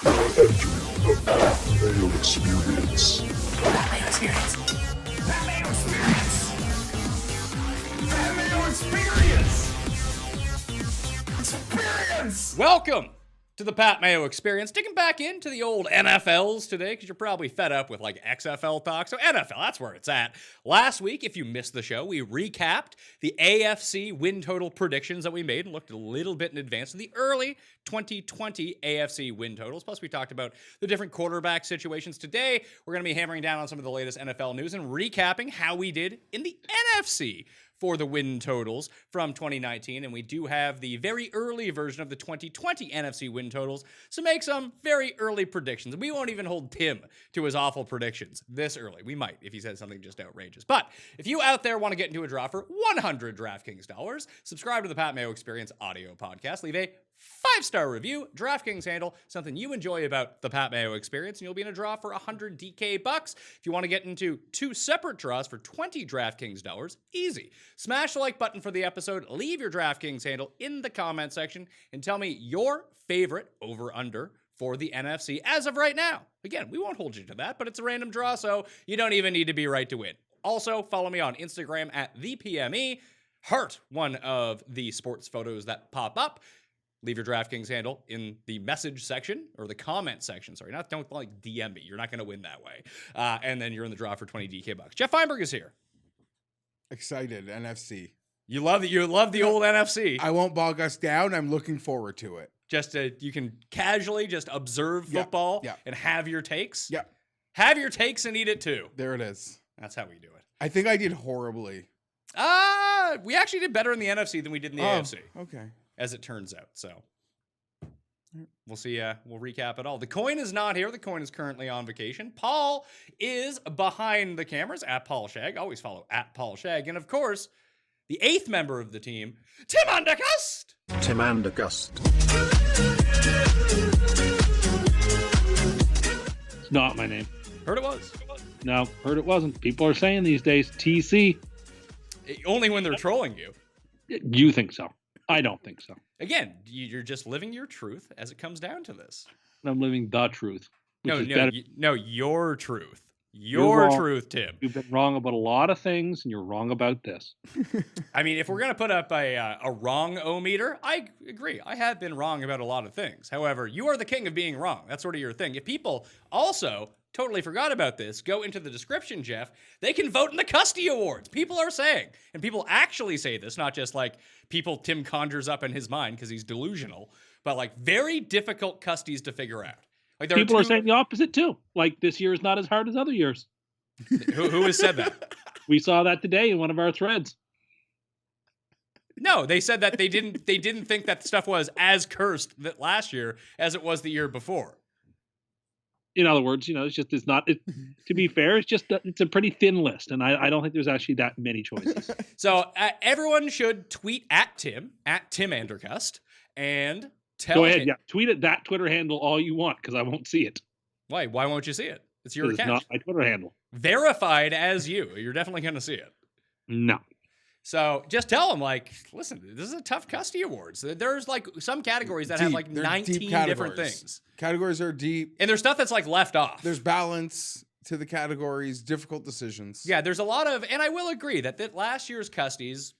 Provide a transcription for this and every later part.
The Pat Mayo Experience. Pat Mayo Experience. Pat Mayo Experience. Pat Mayo Experience. Experience. Welcome to the Pat Mayo Experience. Digging back into the old NFLs today because you're probably fed up with like XFL talk. So NFL, that's where it's at. Last week, if you missed the show, we recapped the AFC win total predictions that we made and looked a little bit in advance of the early 2020 AFC win totals. Plus, we talked about the different quarterback situations. Today, we're going to be hammering down on some of the latest NFL news and recapping how we did in the NFC for the win totals from 2019, and we do have the very early version of the 2020 NFC win totals, so make some very early predictions. We won't even hold Tim to his awful predictions this early. We might if he said something just outrageous. But if you out there want to get into a draw for 100 Draftkings dollars, subscribe to the Pat Mayo Experience audio podcast, leave a 5-star review, Draftkings handle, something you enjoy about the Pat Mayo Experience, and you'll be in a draw for 100 DK bucks. If you want to get into 2 separate draws for 20 Draftkings dollars, easy. Smash the like button for the episode, leave your Draftkings handle in the comment section, and tell me your favorite over-under for the NFC as of right now. Again, we won't hold you to that, but it's a random draw, so you don't even need to be right to win. Also, follow me on Instagram at ThePME. Heart one of the sports photos that pop up. Leave your Draftkings handle in the message section or the comment section. Sorry, don't like DM me. You're not going to win that way. And then you're in the draw for 20 DK bucks. Geoff Fienberg is here. Excited, NFC. You love the old NFC. I won't bog us down. I'm looking forward to it. You can casually just observe football and have your takes. Yeah. Have your takes and eat it too. There it is. That's how we do it. I think I did horribly. We actually did better in the NFC than we did in the AFC. Okay. As it turns out. So we'll see. We'll recap it all. The coin is not here. The coin is currently on vacation. Paul is behind the cameras at Paul Shag. Always follow at Paul Shag. And of course, the 8th member of the team, Tim Undergust. Tim Undergust. It's not my name. Heard it was. No, heard it wasn't. People are saying these days, TC. Only when they're trolling you. You think so. I don't think so. Again, you're just living your truth as it comes down to this. I'm living the truth. No, your truth. You're Your wrong. truth, Tim. You've been wrong about a lot of things, and you're wrong about this. I mean, if we're going to put up a wrong-o-meter, I agree. I have been wrong about a lot of things. However, you are the king of being wrong. That's sort of your thing. If people also totally forgot about this, go into the description, Geoff. They can vote in the Custy Awards. People are saying, and people actually say this, not just like people Tim conjures up in his mind because he's delusional, but like very difficult Custies to figure out. Like People are saying the opposite too. Like this year is not as hard as other years. Who has said that? We saw that today in one of our threads. No, they said that they didn't think that stuff was as cursed that last year as it was the year before. In other words, it's not. To be fair, it's a pretty thin list, and I don't think there's actually that many choices. So everyone should tweet at Tim Andergust and tell Go ahead, him. yeah. Tweet at that Twitter handle all you want because I won't see it. Why won't you see it? It's your It's account. not my Twitter handle. Verified as you. You're definitely going to see it. No. So just tell them, like, listen, this is a tough Custy Awards. There's like some categories that have like They're 19 deep different categories. things. Categories are deep. And there's stuff that's like left off. There's balance to the categories, difficult decisions. Yeah, there's a lot of, and I will agree that last year's Custies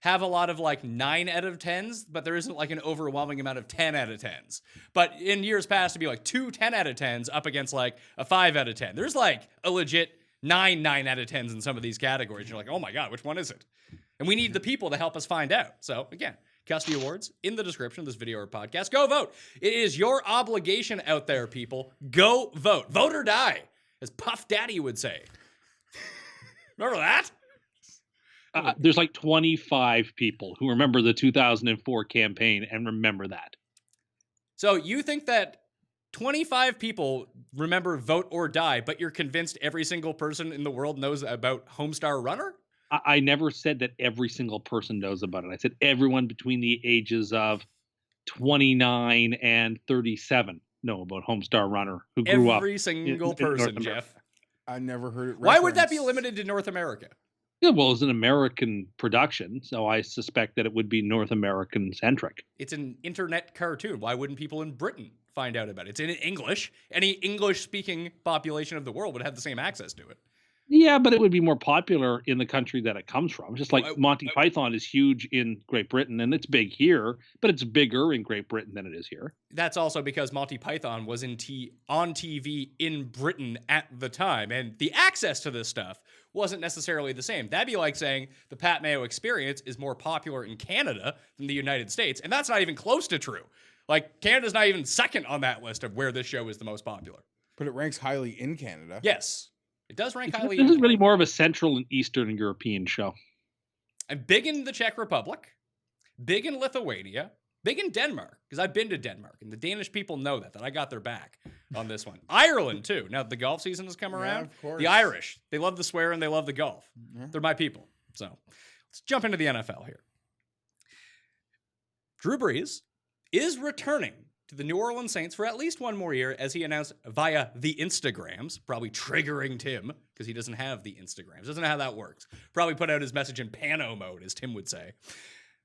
have a lot of like 9 out of 10s, but there isn't like an overwhelming amount of 10 out of 10s. But in years past, it'd be like 2 10 out of 10s up against like a 5 out of 10. There's like a legit 9 out of 10s in some of these categories. You're like, oh my God, which one is it? And we need the people to help us find out. So again, Custy Awards in the description of this video or podcast. Go vote. It is your obligation out there, people. Go vote. Vote or die, as Puff Daddy would say. Remember that? There's like 25 people who remember the 2004 campaign and remember that. So you think that 25 people remember vote or die, but you're convinced every single person in the world knows about Homestar Runner? I never said that every single person knows about it. I said everyone between the ages of 29 and 37 know about Homestar Runner who grew up. Every single person, Geoff. I never heard it. Why would that be referenced. limited to North America? Yeah, well, it's an American production, so I suspect that it would be North American centric. It's an internet cartoon. Why wouldn't people in Britain find out about it. It's in English. Any English-speaking population of the world would have the same access to it. Yeah, but it would be more popular in the country that it comes from. Just like Well, Monty Python is huge in Great Britain, and it's big here, but it's bigger in Great Britain than it is here. That's also because Monty Python was on TV in Britain at the time, and the access to this stuff wasn't necessarily the same. That'd be like saying the Pat Mayo Experience is more popular in Canada than the United States, and that's not even close to true. Like, Canada's not even second on that list of where this show is the most popular. But it ranks highly in Canada. Yes, it does rank highly. This is really more of a Central and Eastern European show. I'm big in the Czech Republic, big in Lithuania, big in Denmark, because I've been to Denmark, and the Danish people know that I got their back on this one. Ireland, too. Now that the golf season has come around, of course. the Irish, they love the swear and they love the golf. Yeah. They're my people. So let's jump into the NFL here. Drew Brees is returning to the New Orleans Saints for at least one more year, as he announced via the Instagrams, probably triggering Tim because he doesn't have the Instagrams. Doesn't know how that works. Probably put out his message in pano mode, as Tim would say.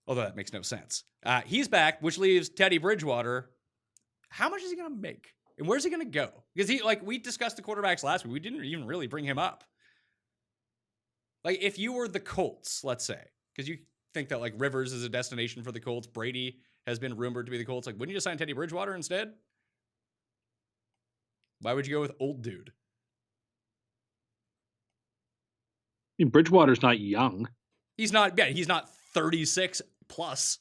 Although that makes no sense. He's back, which leaves Teddy Bridgewater. How much is he going to make? And where's he going to go? Because we discussed the quarterbacks last week. We didn't even really bring him up. Like, if you were the Colts, let's say, because you think that, like, Rivers is a destination for the Colts, Brady has been rumored to be the Colts. Like, wouldn't you just sign Teddy Bridgewater instead? Why would you go with old dude? I mean, Bridgewater's not young. He's not 36 plus.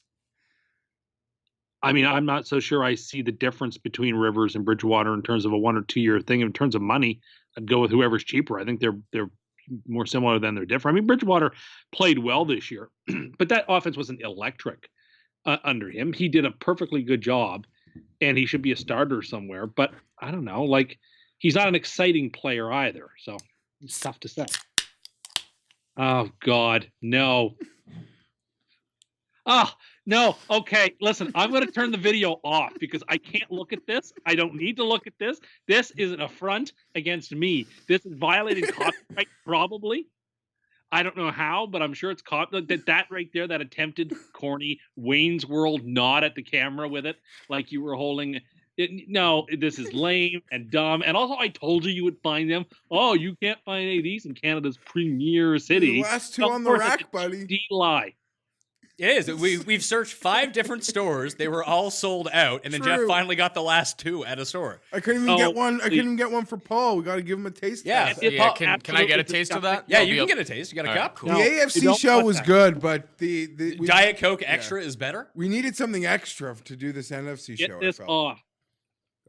I mean, I'm not so sure I see the difference between Rivers and Bridgewater in terms of a 1 or 2 year thing. In terms of money, I'd go with whoever's cheaper. I think they're more similar than they're different. I mean, Bridgewater played well this year, but that offense wasn't electric under him. He did a perfectly good job, and he should be a starter somewhere. But I don't know, like, he's not an exciting player either. So it's tough to say. Oh God, no. Oh, no. Okay, listen, I'm going to turn the video off because I can't look at this. I don't need to look at this. This is an affront against me. This is violating copyright, probably. I don't know how, but I'm sure it's that right there, that attempted corny Wayne's World nod at the camera with it, like you were holding it. No, this is lame and dumb. And also, I told you would find them. Oh, you can't find any of these in Canada's premier city. The last two on the rack, buddy. Lie. It is. We've searched 5 different stores. They were all sold out, and then True. Jeff finally got the last 2 at a store. I couldn't even get one. I couldn't even get one for Paul. We got to give him a taste. Yeah, test. Yeah, can I get a taste of that? Yeah, I'll you be can up- get a taste. You got a All right, cup. cool. The No, you AFC don't show want was that. good, but we Diet Coke Extra is better. we needed something extra to do this NFC Get show. this I felt. off.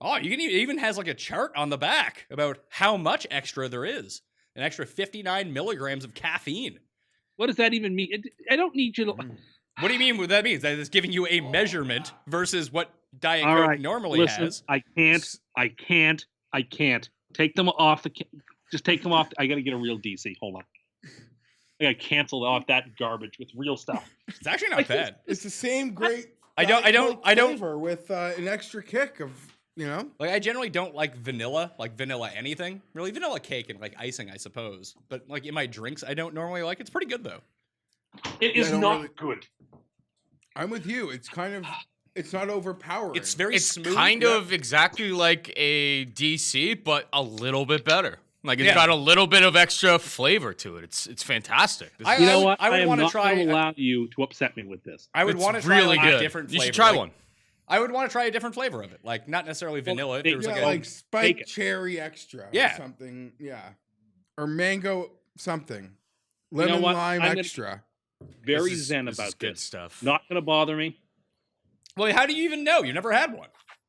Oh, it even has like a chart on the back about how much extra there is. An extra 59 milligrams of caffeine. What does that even mean? I don't need you to. What do you mean what that means? That it's giving you a measurement versus what Diet All Coke right, normally listen, has. I can't. Take them off just take them off. I got to get a real DC. Hold on. I got to cancel off that garbage with real stuff. It's actually not bad. It's the same great. I don't- flavor with an extra kick of Like, I generally don't like vanilla anything. Really, vanilla cake and like icing, I suppose. But like in my drinks, I don't normally like. It's pretty good though. It is I don't not really- good. I'm with you. It's kind of. It's not overpowering. It's very It's smooth. kind of exactly like a DC, but a little bit better. Like, it's Yeah. got a little bit of extra flavor to it. It's fantastic. This I- is- You know what? I would am wanna not try- going to allow you to upset me with this. I would it's want to try really like good. a different flavor. You should try like- one. I would want to try a different flavor of it. Like, not necessarily vanilla. If there was yeah, like a like Take spiked it. cherry extra. Yeah. Or something. Yeah. Or mango something. know Lemon what? lime I'm gonna- extra. Very This is- zen this is about good this. stuff. Not going to bother me. Well, how do you even know? You never had one.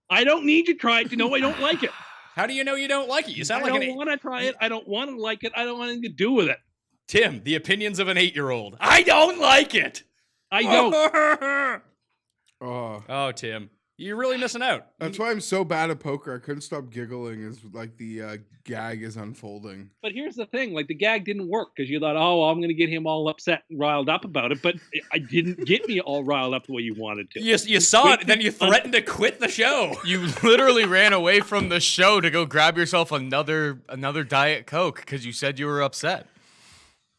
I don't need you to try it to know I don't like it. How do you know you don't like it? You sound I like don't want to try it. I don't want to like it. I don't want anything to do with it. Tim, the opinions of an 8-year-old. I don't like it. I don't. Oh, Tim, you're really missing out. That's why I'm so bad at poker. I couldn't stop giggling as like the gag is unfolding. But here's the thing: like, the gag didn't work because you thought, "Oh, well, I'm going to get him all upset and riled up about it." But I didn't get me all riled up the way you wanted to. You saw it, and then you threatened to quit the show. You literally ran away from the show to go grab yourself another Diet Coke because you said you were upset.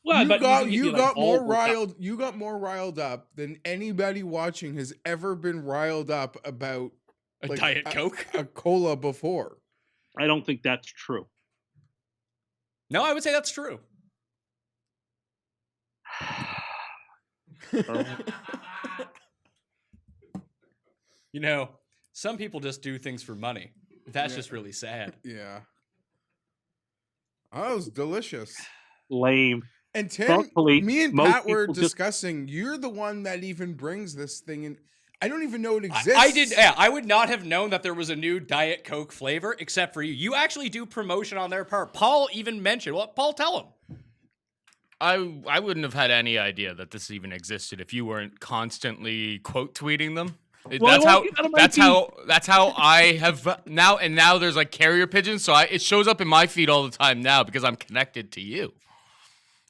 Well, but You got all more worked up. riled. You got more riled up than anybody watching has ever been riled up about A Diet Coke? a cola before. I don't think that's true. No, I would say that's true. You know, some people just do things for money. That's just really sad. Yeah. Oh, it was delicious. Lame. And Tim, Thankfully, me and most Pat were people just- discussing. You're the one that even brings this thing in. I don't even know it exists. I did. Yeah, I would not have known that there was a new Diet Coke flavor except for you. You actually do promotion on their part. Paul even mentioned. Well, Paul, tell him. I wouldn't have had any idea that this even existed if you weren't constantly quote tweeting them. Well, That's how I have now. And now there's like carrier pigeons, so it shows up in my feed all the time now because I'm connected to you.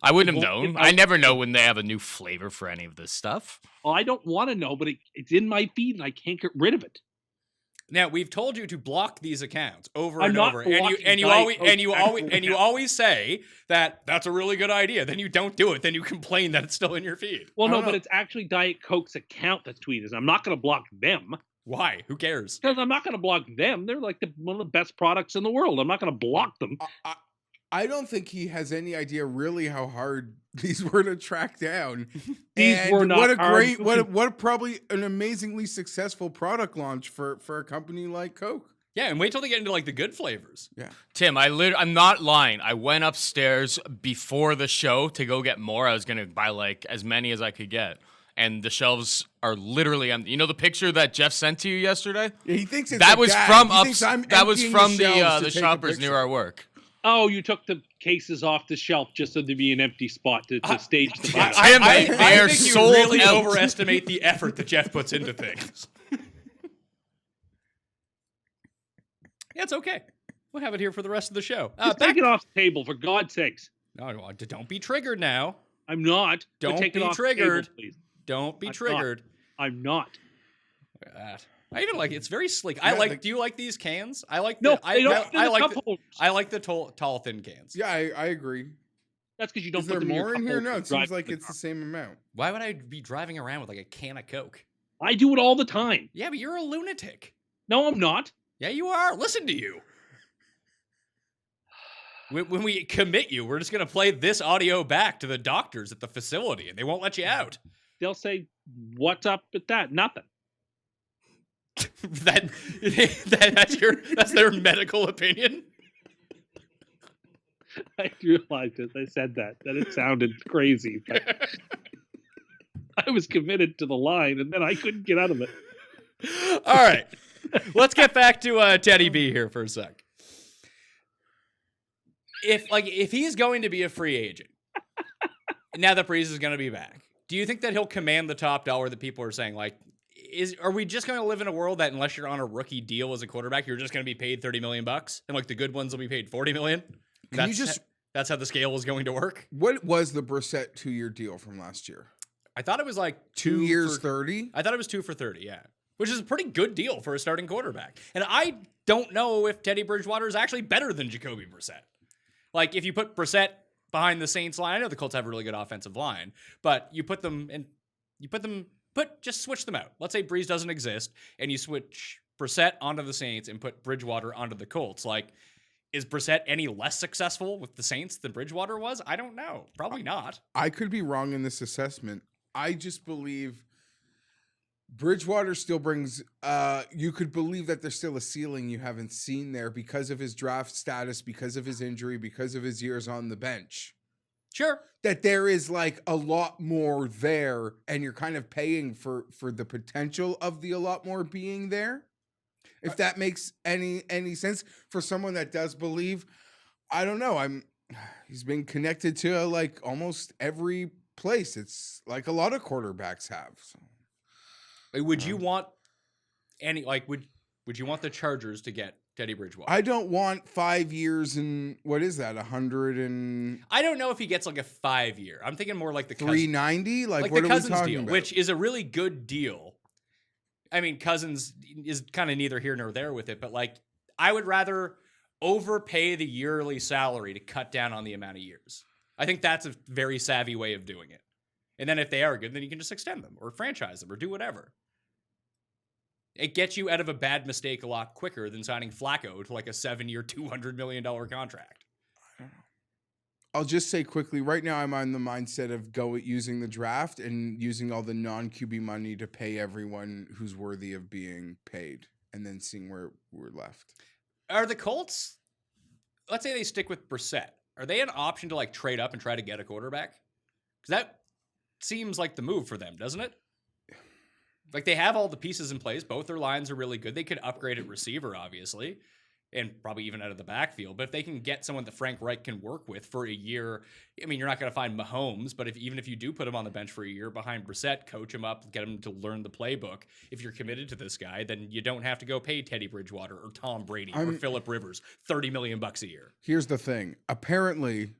I wouldn't have known. I never know when they have a new flavor for any of this stuff. Well, I don't want to know, but it's in my feed and I can't get rid of it. Now we've told you to block these accounts over I'm and not over, blocking and you Diet Coke. always say that that's a really good idea. Then you don't do it. Then you complain that it's still in your feed. Well, I no, don't but know. it's actually Diet Coke's account that's tweeted. I'm not going to block them Why? Who cares? because I'm not going to block them. They're like one of the best products in the world. I'm not going to block them. I don't think he has any idea really how hard these were to track down. These And were not what a hard. great, what probably an amazingly successful product launch for a company like Coke. Yeah, and wait till they get into like the good flavors. Yeah. Tim, I'm not lying. I went upstairs before the show to go get more. I was gonna buy like as many as I could get, and the shelves are literally empty. You know the picture that Geoff sent to you yesterday? Yeah, he thinks it's That a was gag. from He up. thinks I'm That was emptying from shelves the to take a shoppers near picture. our work. Oh, you took the cases off the shelf just so there'd be an empty spot to stage the product. Tim, I they are think you sold really out. overestimate the effort that Geoff puts into things. Yeah, it's okay. We'll have it here for the rest of the show. Just take it off the table, for God's sakes. No, don't be triggered now. I'm not. But Don't take it be off the table, triggered. please. Don't be I'm triggered. I'm not. Look at that. I even like it. It's very sleek. Yeah, do you like these cans? I like No, the they don't fit in the cup holders. I like the tall thin cans. Yeah, I agree. That's because you don't Is put there them in your more in cup here? holder No, and it drive seems like to the it's the car. same amount. Why would I be driving around with like a can of Coke? I do it all the time. Yeah, but you're a lunatic. No, I'm not. Yeah, you are. Listen to you. When we commit you, we're just going to play this audio back to the doctors at the facility, and they won't let you out. They'll say, "What's up with that?" Nothing. That's their medical opinion. I realized as I said that it sounded crazy, but I was committed to the line, and then I couldn't get out of it. All right, let's get back to Teddy B here for a sec. If he's going to be a free agent, now that Brees is going to be back, do you think that he'll command the top dollar that people are saying? Like, are we just going to live in a world that unless you're on a rookie deal as a quarterback, you're just going to be paid $30 million, and like the good ones will be paid $40 million? That's how the scale is going to work. What was the Brissett 2-year deal from last year? I thought it was like 2 years, 30. I thought it was 2 for 30. Yeah, which is a pretty good deal for a starting quarterback. And I don't know if Teddy Bridgewater is actually better than Jacoby Brissett. Like, if you put Brissett behind the Saints line, I know the Colts have a really good offensive line, but you put them in, just switch them out. Let's say Brees doesn't exist, and you switch Brissett onto the Saints and put Bridgewater onto the Colts. Like, is Brissett any less successful with the Saints than Bridgewater was? I don't know. Probably not. I could be wrong in this assessment. I just believe Bridgewater still brings, you could believe that there's still a ceiling you haven't seen there because of his draft status, because of his injury, because of his years on the bench. Sure. That there is like a lot more there, and you're kind of paying for the potential of the a lot more being there. If that makes any sense for someone that does believe, I don't know. He's been connected to like almost every place. It's like a lot of quarterbacks have. So. Would you want would you want the Chargers to get Teddy Bridgewater? I don't want 5 years and what is that? 100 and I don't know if he gets like a 5-year. I'm thinking more like the Cousins, 390. Like like what the are Cousins we talking deal, about? which is a really good deal. I mean, Cousins is kind of neither here nor there with it, but like I would rather overpay the yearly salary to cut down on the amount of years. I think that's a very savvy way of doing it. And then if they are good, then you can just extend them or franchise them or do whatever. It gets you out of a bad mistake a lot quicker than signing Flacco to like a 7-year, $200 million contract. I'll just say quickly, right now I'm on the mindset of using the draft and using all the non-QB money to pay everyone who's worthy of being paid, and then seeing where we're left. Are the Colts, let's say they stick with Brissett, are they an option to like trade up and try to get a quarterback? Because that seems like the move for them, doesn't it? Like they have all the pieces in place. Both their lines are really good. They could upgrade at receiver, obviously, and probably even out of the backfield. But if they can get someone that Frank Reich can work with for a year, I mean, you're not going to find Mahomes, but even if you do put him on the bench for a year behind Brissett, coach him up, get him to learn the playbook. If you're committed to this guy, then you don't have to go pay Teddy Bridgewater or Tom Brady or Phillip Rivers $30 million a year. Here's the thing. Apparently,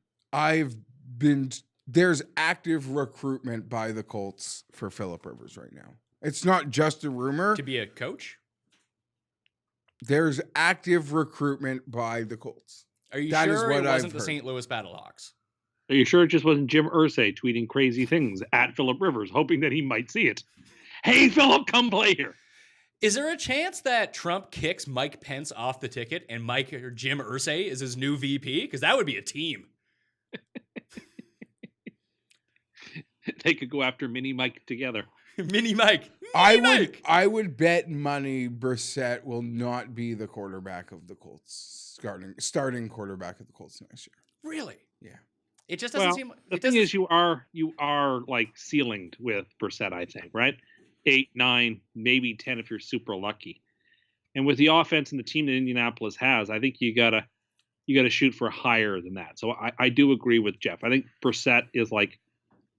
there's active recruitment by the Colts for Phillip Rivers right now. It's not just a rumor. To be a coach? There's active recruitment by the Colts. Are you That sure is it what wasn't I've the heard. St. Louis Battlehawks? Are you sure it just wasn't Jim Irsay tweeting crazy things at Phillip Rivers, hoping that he might see it? Hey, Phillip, come play here. Is there a chance that Trump kicks Mike Pence off the ticket and Jim Irsay is his new VP? Because that would be a team. They could go after Mini Mike together. Mini Mike. I would bet money Brissett will not be the quarterback of the Colts, starting quarterback of the Colts next year. Really? Yeah. It just doesn't Well, seem. the thing is, you are like ceilinged with Brissett, I think, right? 8, 9, maybe 10 if you're super lucky. And with the offense and the team that Indianapolis has, I think you gotta shoot for higher than that. So I do agree with Geoff. I think Brissett is like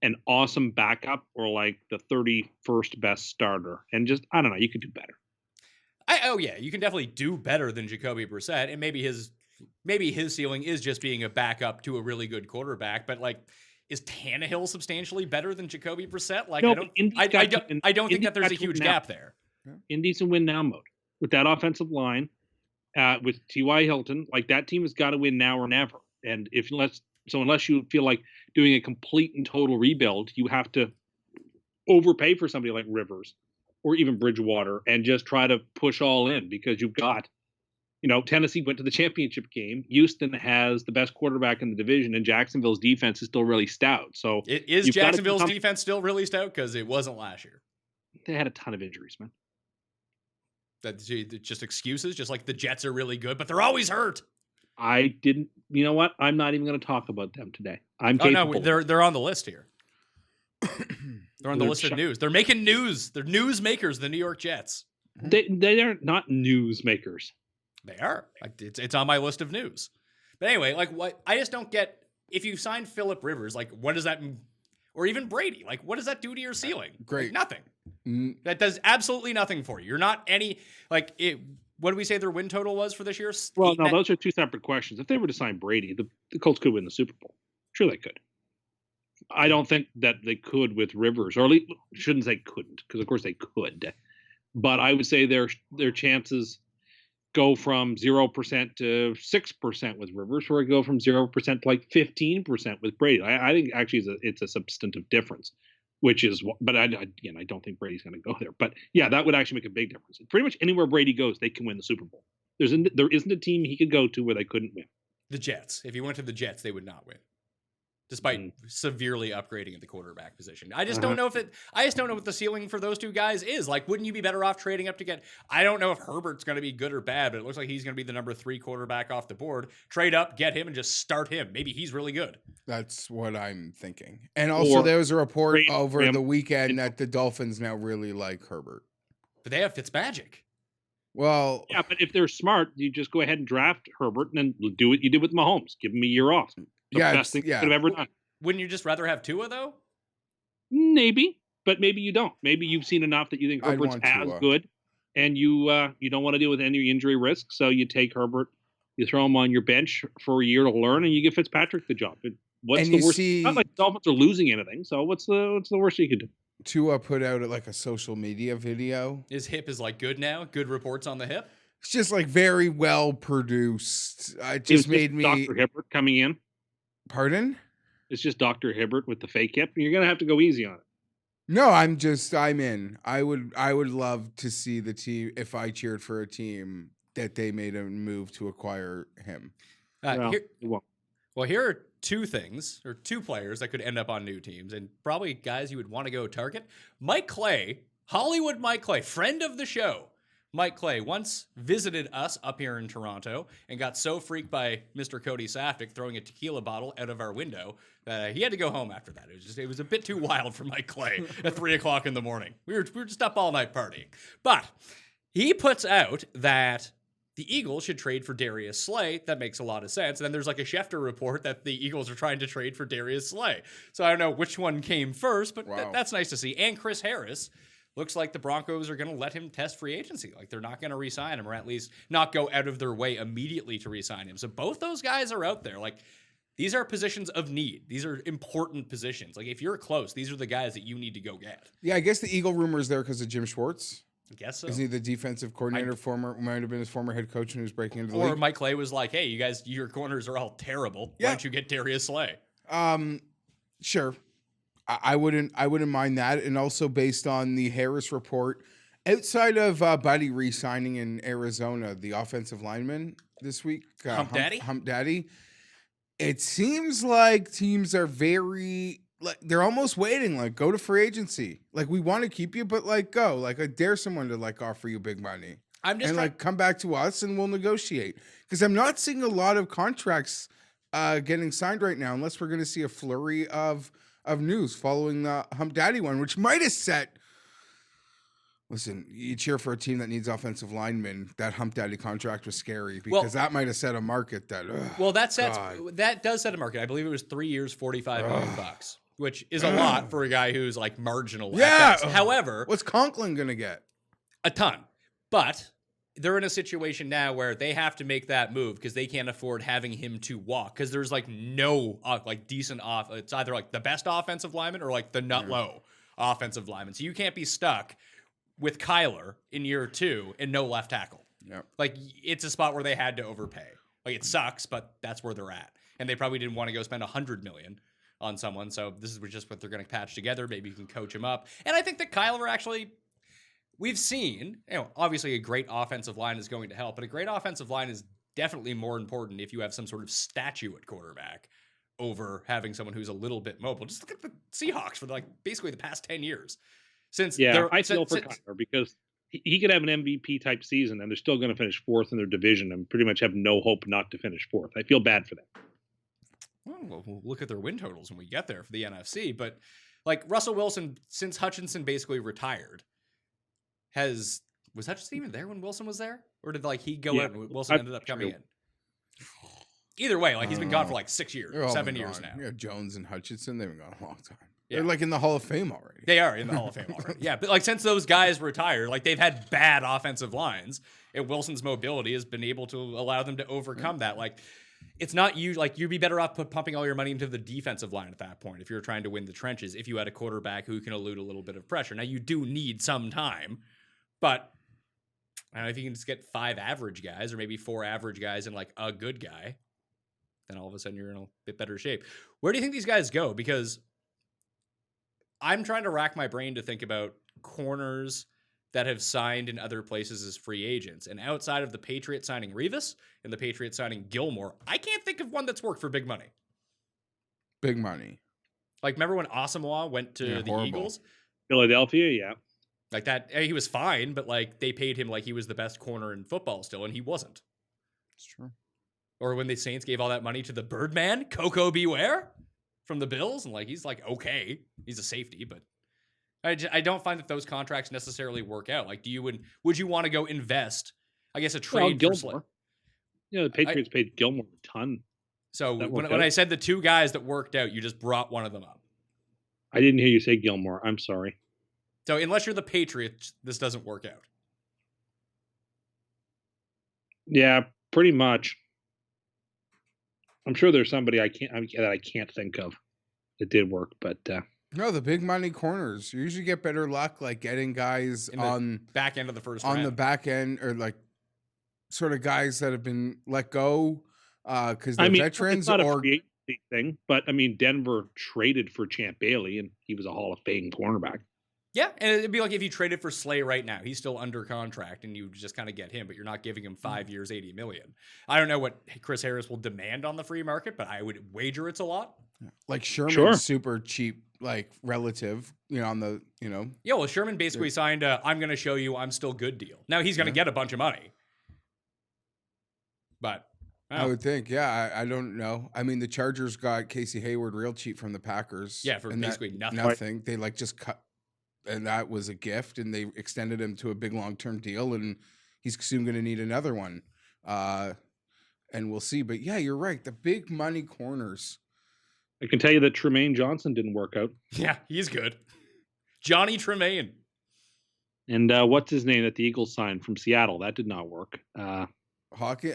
an awesome backup or like the 31st best starter. And just, I don't know, you could do better. You can definitely do better than Jacoby Brissett, and maybe his ceiling is just being a backup to a really good quarterback. But like, is Tannehill substantially better than Jacoby Brissett? Like, No, I don't think that there's a huge gap there. Indy's in win now mode with that offensive line, with T.Y. Hilton. Like, that team has got to win now or never. And unless you feel like doing a complete and total rebuild, you have to overpay for somebody like Rivers or even Bridgewater and just try to push all in, because you've got, Tennessee went to the championship game. Houston has the best quarterback in the division, and Jacksonville's defense is still really stout. So Is Jacksonville's defense still really stout? Because it wasn't last year. They had a ton of injuries, man. That's just excuses, just like the Jets are really good, but they're always hurt. I didn't. You know what? I'm not even going to talk about them today. They're on the list here. They're on the list of news. They're making news. They're news makers, the New York Jets. They are not news makers. They are. Like, it's on my list of news. But anyway, like, what I just don't get, if you sign Phillip Rivers, like, what does that, or even Brady, like, what does that do to your ceiling? Great. Like, nothing. That does absolutely nothing for you. You're not any, like, what did we say their win total was for this year? Well, no, those are two separate questions. If they were to sign Brady, the Colts could win the Super Bowl. Sure, they could. I don't think that they could with Rivers, or at least shouldn't say couldn't, because of course they could. But I would say their chances go from 0% to 6% with Rivers, or go from 0% to like 15% with Brady. I think actually it's a substantive difference, which is, but I don't think Brady's going to go there. But yeah, that would actually make a big difference. Pretty much anywhere Brady goes, they can win the Super Bowl. There isn't a team he could go to where they couldn't win. The Jets. If he went to the Jets, they would not win, despite severely upgrading at the quarterback position. I just don't know what the ceiling for those two guys is. Like, wouldn't you be better off trading up to get, I don't know if Herbert's going to be good or bad, but it looks like he's going to be the number 3 quarterback off the board. Trade up, get him, and just start him. Maybe he's really good. That's what I'm thinking. And also, there was a report over the weekend that the Dolphins now really like Herbert. But they have Fitzmagic. Well, yeah, but if they're smart, you just go ahead and draft Herbert and then do what you did with Mahomes. Give him a year off. The best thing you could have ever done. Wouldn't you just rather have Tua, though? Maybe, but maybe you don't. Maybe you've seen enough that you think Herbert's as good, and you don't want to deal with any injury risk, so you take Herbert, you throw him on your bench for a year to learn, and you give Fitzpatrick the job. What's the worst? Not like the Dolphins are losing anything, so what's the worst you could do? Tua put out like a social media video. His hip is like good now. Good reports on the hip. It's just like very well produced. It just made me. Dr. Hibbert coming in. Pardon? It's just Dr. Hibbert with the fake hip. You're gonna have to go easy on it. No, I'm in. I would love to see the team, if I cheered for a team, that they made a move to acquire him. Well, it won't. Well, here are two things, or two players that could end up on new teams, and probably guys you would want to go target. Mike Clay, Hollywood Mike Clay, friend of the show. Mike Clay once visited us up here in Toronto and got so freaked by Mr. Cody Saftik throwing a tequila bottle out of our window that he had to go home after that. It was a bit too wild for Mike Clay at 3 o'clock in the morning. We were just up all night partying. But he puts out that the Eagles should trade for Darius Slay. That makes a lot of sense. And then there's like a Schefter report that the Eagles are trying to trade for Darius Slay. So I don't know which one came first, but that's nice to see. And Chris Harris. Looks like the Broncos are going to let him test free agency. Like, they're not going to re-sign him, or at least not go out of their way immediately to re-sign him. So both those guys are out there. Like, these are positions of need. These are important positions. Like, if you're close, these are the guys that you need to go get. Yeah, I guess the Eagle rumor is there because of Jim Schwartz. I guess so. Isn't he the defensive coordinator? Might have been his former head coach, and who's breaking into the league. Or Mike Clay was like, "Hey, you guys, your corners are all terrible. Yeah. Why don't you get Darius Slay?" Sure. I wouldn't mind that. And also based on the Harris report, outside of Buddy re-signing in Arizona, the offensive lineman this week, Hump Daddy, it seems like teams are very, like, they're almost waiting, like, go to free agency. Like, we want to keep you, but, like, go. Like, I dare someone to, like, offer you big money. Come back to us and we'll negotiate. Because I'm not seeing a lot of contracts getting signed right now, unless we're going to see a flurry of news following the Hump Daddy one, which might have set. Listen, you cheer for a team that needs offensive linemen. That Hump Daddy contract was scary because that might have set a market that. That does set a market. I believe it was 3 years, $45 million, which is a lot for a guy who's like marginal. Yeah. However, what's Conklin gonna get? A ton, but they're in a situation now where they have to make that move because they can't afford having him to walk because there's like no decent off. It's either like the best offensive lineman or like the nut low offensive lineman. So you can't be stuck with Kyler in year 2 and no left tackle. Yeah, like it's a spot where they had to overpay. Like it sucks, but that's where they're at, and they probably didn't want to go spend $100 million on someone. So this is just what they're going to patch together. Maybe you can coach him up, and I think that Kyler actually. We've seen, obviously a great offensive line is going to help, but a great offensive line is definitely more important if you have some sort of statue at quarterback over having someone who's a little bit mobile. Just look at the Seahawks for basically the past 10 years. I feel for Kyler because he could have an MVP type season and they're still going to finish 4th in their division and pretty much have no hope not to finish 4th. I feel bad for them. Well, we'll look at their win totals when we get there for the NFC, but like Russell Wilson, since Hutchinson basically retired, was Hutchinson even there when Wilson was there? Or did he go out and Wilson ended up coming in? Either way, he's been gone for 6 years, 7 years now. Yeah, Jones and Hutchinson, they've been gone a long time. Yeah. They're in the Hall of Fame already. They are in the Hall of Fame already. Yeah, but since those guys retired, they've had bad offensive lines, and Wilson's mobility has been able to allow them to overcome that. It's not you. You'd be better off pumping all your money into the defensive line at that point if you're trying to win the trenches. If you had a quarterback who can elude a little bit of pressure, now you do need some time. But I don't know if you can just get 5 average guys or maybe 4 average guys and a good guy, then all of a sudden you're in a bit better shape. Where do you think these guys go? Because I'm trying to rack my brain to think about corners that have signed in other places as free agents. And outside of the Patriots signing Revis and the Patriots signing Gilmore, I can't think of one that's worked for big money. Big money. Remember when Asamoah went to the horrible. Eagles? Philadelphia, yeah. He was fine, but they paid him like he was the best corner in football still, and he wasn't. It's true. Or when the Saints gave all that money to the Birdman, Coco Beware, from the Bills, and he's okay, he's a safety, but I don't find that those contracts necessarily work out. Would you want to go invest? I guess a trade for Gilmore. The Patriots paid Gilmore a ton. So when I said the 2 guys that worked out, you just brought one of them up. I didn't hear you say Gilmore. I'm sorry. So unless you're the Patriots, this doesn't work out. Yeah, pretty much. I'm sure there's somebody I can't think of that did work, but no, the big money corners. You usually get better luck getting guys on back end of the first on round. the back end, or sort of guys that have been let go because they're veterans. It's not a free agency thing, but Denver traded for Champ Bailey, and he was a Hall of Fame cornerback. Yeah, and it'd be like if you traded for Slay right now. He's still under contract, and you just kind of get him, but you're not giving him 5 years, $80 million. I don't know what Chris Harris will demand on the free market, but I would wager it's a lot. Like Sherman's Sure. super cheap, like relative, on the, Yeah, well, Sherman basically signed a "I'm going to show you I'm still good" deal. Now he's going to get a bunch of money, but I would think, I don't know. I mean, the Chargers got Casey Hayward real cheap from the Packers. Yeah, for and basically nothing. Nothing. They like just cut, and that was a gift, and they extended him to a big long-term deal, and he's soon going to need another one. And we'll see. But yeah, you're right. The big money corners. I can tell you that Tremaine Johnson didn't work out. Yeah, he's good. Johnny Tremaine. And what's his name that the Eagles signed from Seattle? That did not work. Hawkins,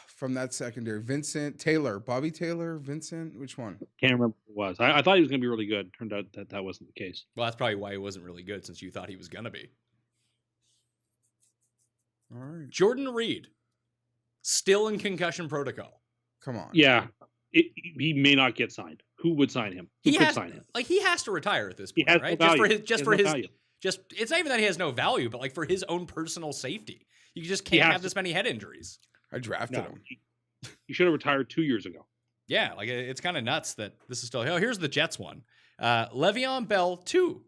from that secondary, Bobby Taylor, Vincent, which one? Can't remember who it was. I thought he was going to be really good. Turned out that wasn't the case. Well, that's probably why he wasn't really good, since you thought he was going to be. All right. Jordan Reed, still in concussion protocol. Come on. Yeah, he may not get signed. Who would sign him? Who could sign him? Like, he has to retire at this point, He has right? no value. It's not even that he has no value, but like for his own personal safety. You just can't have this many head injuries. I drafted him. He should have retired 2 years ago. Yeah, like it's kind of nuts that this is still. Oh, here's the Jets one. Le'Veon Bell, 2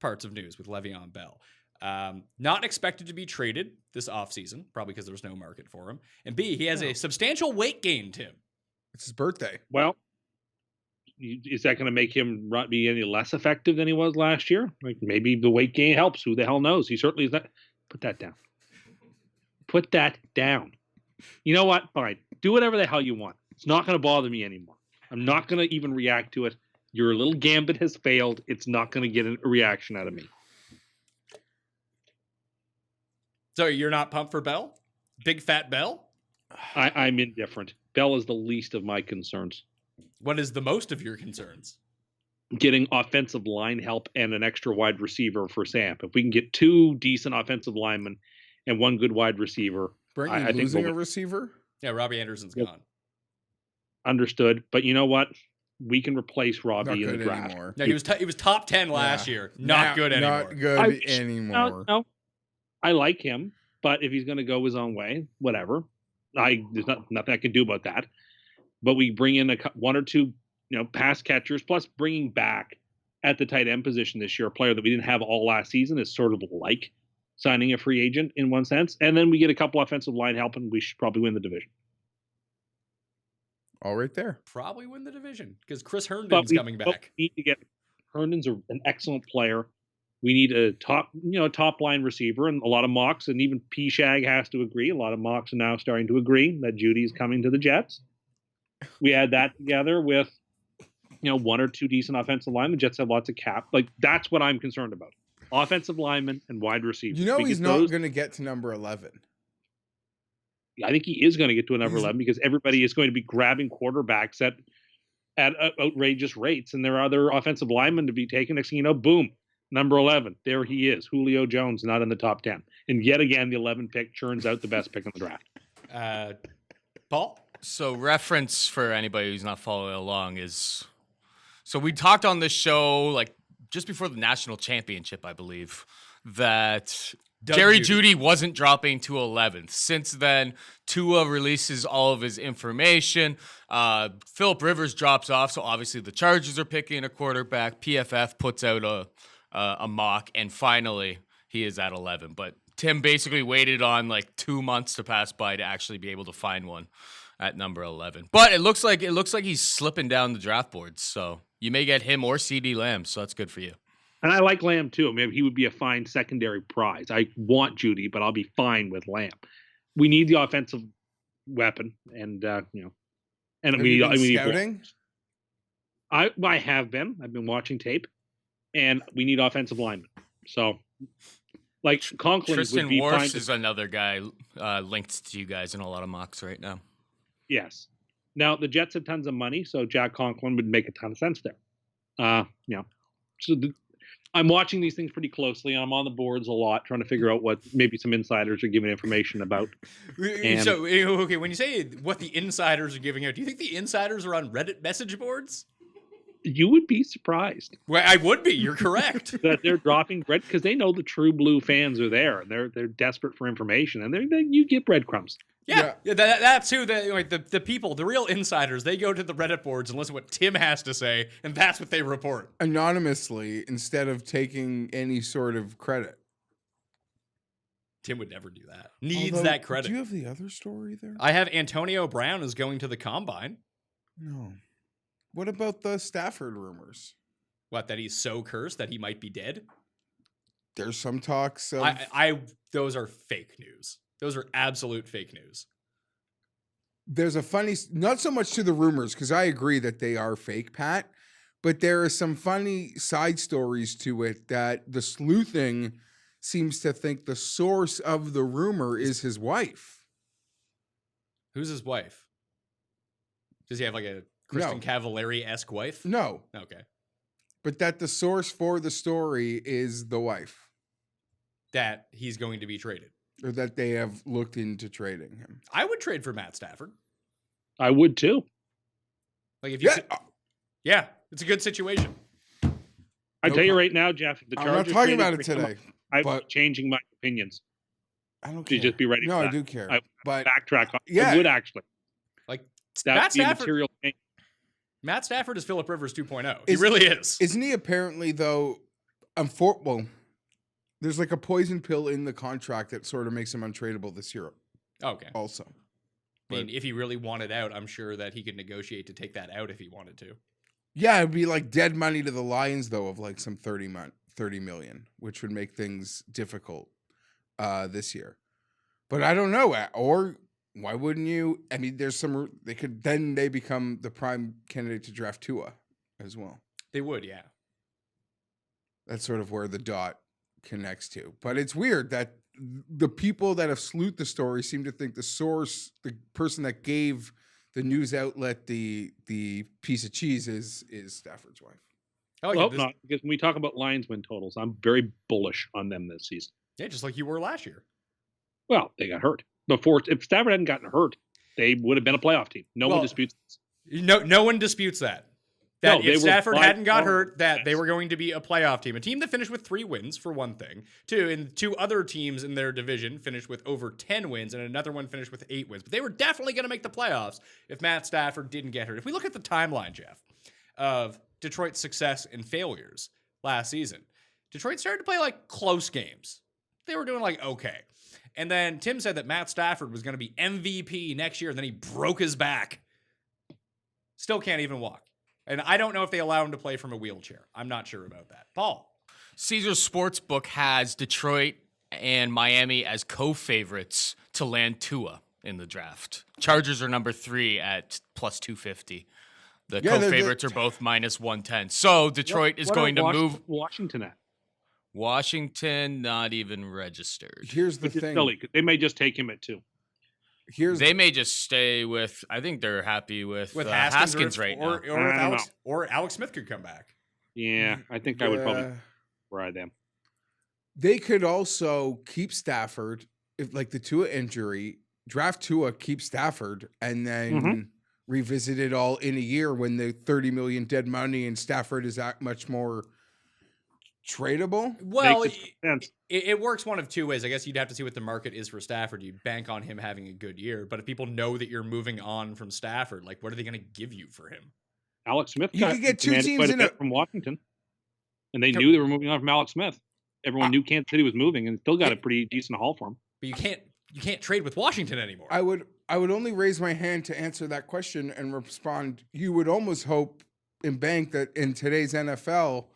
parts of news with Le'Veon Bell. Not expected to be traded this offseason, probably because there's no market for him. And B, he has a substantial weight gain, Tim. It's his birthday. Well, is that going to make him be any less effective than he was last year? Like maybe the weight gain helps. Who the hell knows? He certainly is not. Put that down. Put that down. You know what? Fine. Do whatever the hell you want. It's not going to bother me anymore. I'm not going to even react to it. Your little gambit has failed. It's not going to get a reaction out of me. So you're not pumped for Bell? Big fat Bell? I'm indifferent. Bell is the least of my concerns. What is the most of your concerns? Getting offensive line help and an extra wide receiver for Sam. If we can get 2 decent offensive linemen and 1 good wide receiver, I think losing a receiver? Yeah, Robbie Anderson's gone. Understood. But you know what? We can replace Robbie in the draft. Anymore. No, he was top 10 last year. Not good anymore. Not good anymore. No, I like him, but if he's going to go his own way, whatever. There's nothing I can do about that. But we bring in 1 or 2, pass catchers, plus bringing back at the tight end position this year a player that we didn't have all last season is sort of like signing a free agent in one sense. And then we get a couple offensive line help, and we should probably win the division. All right there. Probably win the division because Chris Herndon's coming back. We need to get Herndon's an excellent player. We need a top line receiver, and a lot of mocks, and even P-Shag has to agree. A lot of mocks are now starting to agree that Judy's coming to the Jets. We add that together with, 1 or 2 decent offensive linemen. The Jets have lots of cap. Like, that's what I'm concerned about. Offensive linemen and wide receivers. He's not going to get to number 11. I think he is going to get to a number 11 because everybody is going to be grabbing quarterbacks at outrageous rates, and there are other offensive linemen to be taken. Next thing you know, boom, number 11. There he is. Julio Jones, not in the top 10. And yet again, the 11 pick churns out the best pick in the draft. Paul? So reference for anybody who's not following along is, so we talked on this show like just before the national championship, I believe, that Jerry Jeudy wasn't dropping to 11th. Since then, Tua releases all of his information. Phillip Rivers drops off, so obviously the Chargers are picking a quarterback. PFF puts out a mock, and finally he is at 11. But Tim basically waited on like 2 months to pass by to actually be able to find one at number 11. But it looks like he's slipping down the draft boards, so you may get him or CeeDee Lamb, so that's good for you. And I like Lamb too. I mean, he would be a fine secondary prize. I want Jeudy, but I'll be fine with Lamb. We need the offensive weapon, and and we need scouting. I have been. I've been watching tape, and we need offensive linemen. So, like Conklin Tristan would be fine. Wirfs is another guy linked to you guys in a lot of mocks right now. Yes. Now the Jets have tons of money, so Jack Conklin would make a ton of sense there. So I'm watching these things pretty closely, and I'm on the boards a lot, trying to figure out what maybe some insiders are giving information about. So, okay, when you say what the insiders are giving out, do you think the insiders are on Reddit message boards? You would be surprised Well, I would be. You're correct. that they're dropping bread because they know the true blue fans are there. They're desperate for information, and you get breadcrumbs. Yeah. That's who the people, the real insiders. They go to the Reddit boards and listen to what Tim has to say, and that's what they report Anonymously instead of taking any sort of credit. Tim would never do that. Needs Although, that credit. Do you have the other story there? I have Antonio Brown is going to the combine. No. What about the Stafford rumors? What, that he's so cursed that he might be dead? There's some talks of... Those are fake news. Those are absolute fake news. There's a funny... Not so much to the rumors, because I agree that they are fake, Pat, but there are some funny side stories to it that the sleuthing seems to think the source of the rumor is his wife. Who's his wife? Does he have like a Kristen Cavallari-esque wife? No. Okay. But that the source for the story is the wife. That he's going to be traded. Or that they have looked into trading him. I would trade for Matt Stafford. I would too. Like if you yeah, it's a good situation. I tell you right now, Geoff, if the Chargers... I'm not talking about it today. I'm changing my opinions. I don't care. You just be ready for that. I do care. But backtrack. Yeah. I would actually. Like That's the material thing. Matt Stafford is Phillip Rivers 2.0. He really is. Isn't he apparently, though, there's like a poison pill in the contract that sort of makes him untradeable this year. Okay. Also. I mean, if he really wanted out, I'm sure that he could negotiate to take that out if he wanted to. Yeah, it'd be like dead money to the Lions, though, of like some 30 million, which would make things difficult this year. But I don't know. Or why wouldn't you? I mean, they become the prime candidate to draft Tua as well. They would, yeah. That's sort of where the dot connects to. But it's weird that the people that have sleuthed the story seem to think the source, the person that gave the news outlet the piece of cheese is Stafford's wife. Well, not because when we talk about Lions win totals, I'm very bullish on them this season. Yeah, just like you were last year. Well, they got hurt. If Stafford hadn't gotten hurt, they would have been a playoff team. No one disputes this. No one disputes that. If Stafford hadn't got hurt, that they were going to be a playoff team. A team that finished with 3 wins, for one thing. And 2 other teams in their division finished with over 10 wins, and another one finished with 8 wins. But they were definitely going to make the playoffs if Matt Stafford didn't get hurt. If we look at the timeline, Geoff, of Detroit's success and failures last season, Detroit started to play like close games. They were doing like okay. And then Tim said that Matt Stafford was going to be MVP next year, and then he broke his back. Still can't even walk. And I don't know if they allow him to play from a wheelchair. I'm not sure about that. Paul. Caesars Sportsbook has Detroit and Miami as co-favorites to land Tua in the draft. Chargers are number 3 at plus 250. The co-favorites are both minus 110. So Detroit is going to move. Washington at? Washington not even registered. Here's the thing. Silly, they may just take him at 2. They may just stay with. I think they're happy with Haskins right now. Or Alex Smith could come back. Yeah, I think I would probably ride them. They could also keep Stafford if, like the Tua injury, draft Tua, keep Stafford, and then revisit it all in a year when the $30 million dead money and Stafford is that much more tradable. Well, it works one of 2 ways. I guess you'd have to see what the market is for Stafford. You'd bank on him having a good year. But if people know that you're moving on from Stafford, like, what are they going to give you for him? Alex Smith. You could get 2 teams in from Washington, and they knew they were moving on from Alex Smith. Everyone knew Kansas City was moving, and still got a pretty decent haul for him. But you can't trade with Washington anymore. I would only raise my hand to answer that question and respond. You would almost hope and bank that in today's NFL,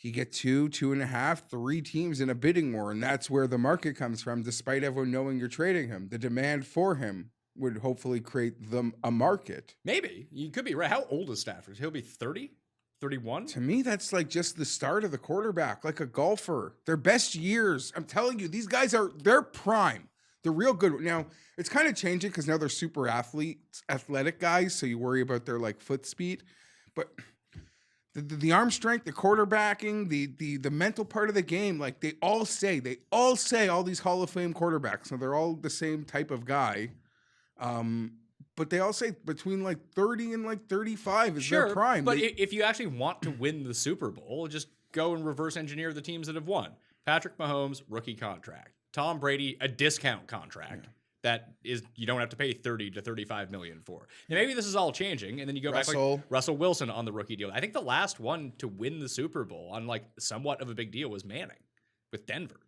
you get 2, 2.5, 3 teams in a bidding war, and that's where the market comes from, despite everyone knowing you're trading him. The demand for him would hopefully create a market. Maybe. You could be right. How old is Stafford? He'll be 30? 31? To me, that's like just the start of the quarterback, like a golfer. Their best years. I'm telling you, these guys they're prime. They're real good. Now, it's kind of changing because now they're super athletic guys, so you worry about their like foot speed. But the arm strength, the quarterbacking, the mental part of the game, like they all say all these Hall of Fame quarterbacks, so they're all the same type of guy. but they all say between like 30 and like 35 is Sure, their prime. but They- if you actually want to win the Super Bowl, just go and reverse engineer the teams that have won. Patrick Mahomes, rookie contract. Tom Brady, a discount contract. That is, you don't have to pay 30 to 35 million for. Now, maybe this is all changing, and then you go back like Russell Wilson on the rookie deal. I think the last one to win the Super Bowl on like somewhat of a big deal was Manning with Denver.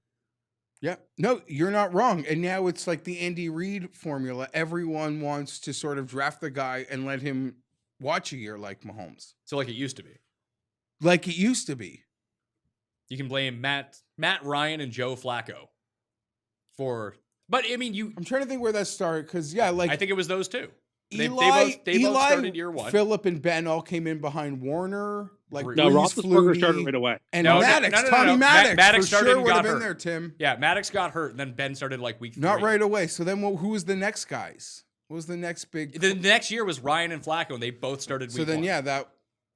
Yeah, no, you're not wrong. And now it's like the Andy Reid formula. Everyone wants to sort of draft the guy and let him watch a year like Mahomes. So like it used to be. Like it used to be. You can blame Matt Ryan and Joe Flacco for, but I mean, I'm trying to think where that started because I think it was those two. They Eli, both started year one. Phillip and Ben all came in behind Warner. Like No, No, Brees, Roethlisberger Flutie, started right away. and No, Maddox, no. Tommy Maddox, Maddox for started sure and would got have been hurt. there, Tim. Yeah, Maddox got hurt, and then Ben started like week 3. Not right away. So then, who was the next guys? What was the next big? The next year was Ryan and Flacco, and they both started week So then, 1.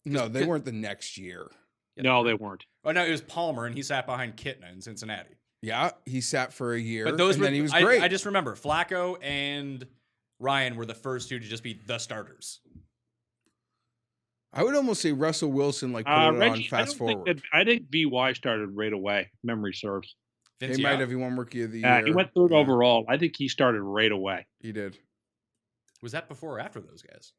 no, they weren't the next year. No, they weren't. Oh no, it was Palmer, and he sat behind Kitna in Cincinnati. Yeah, he sat for a year, But those and were, then he was great. I just remember Flacco and Ryan were the first two to just be the starters. I would almost say Russell Wilson, like put it on Reggie, fast forward. I think BY started right away. Memory serves. Vince They might Young. have won rookie of the year. He went third Yeah, overall. I think he started right away. He did Was that before or after those guys?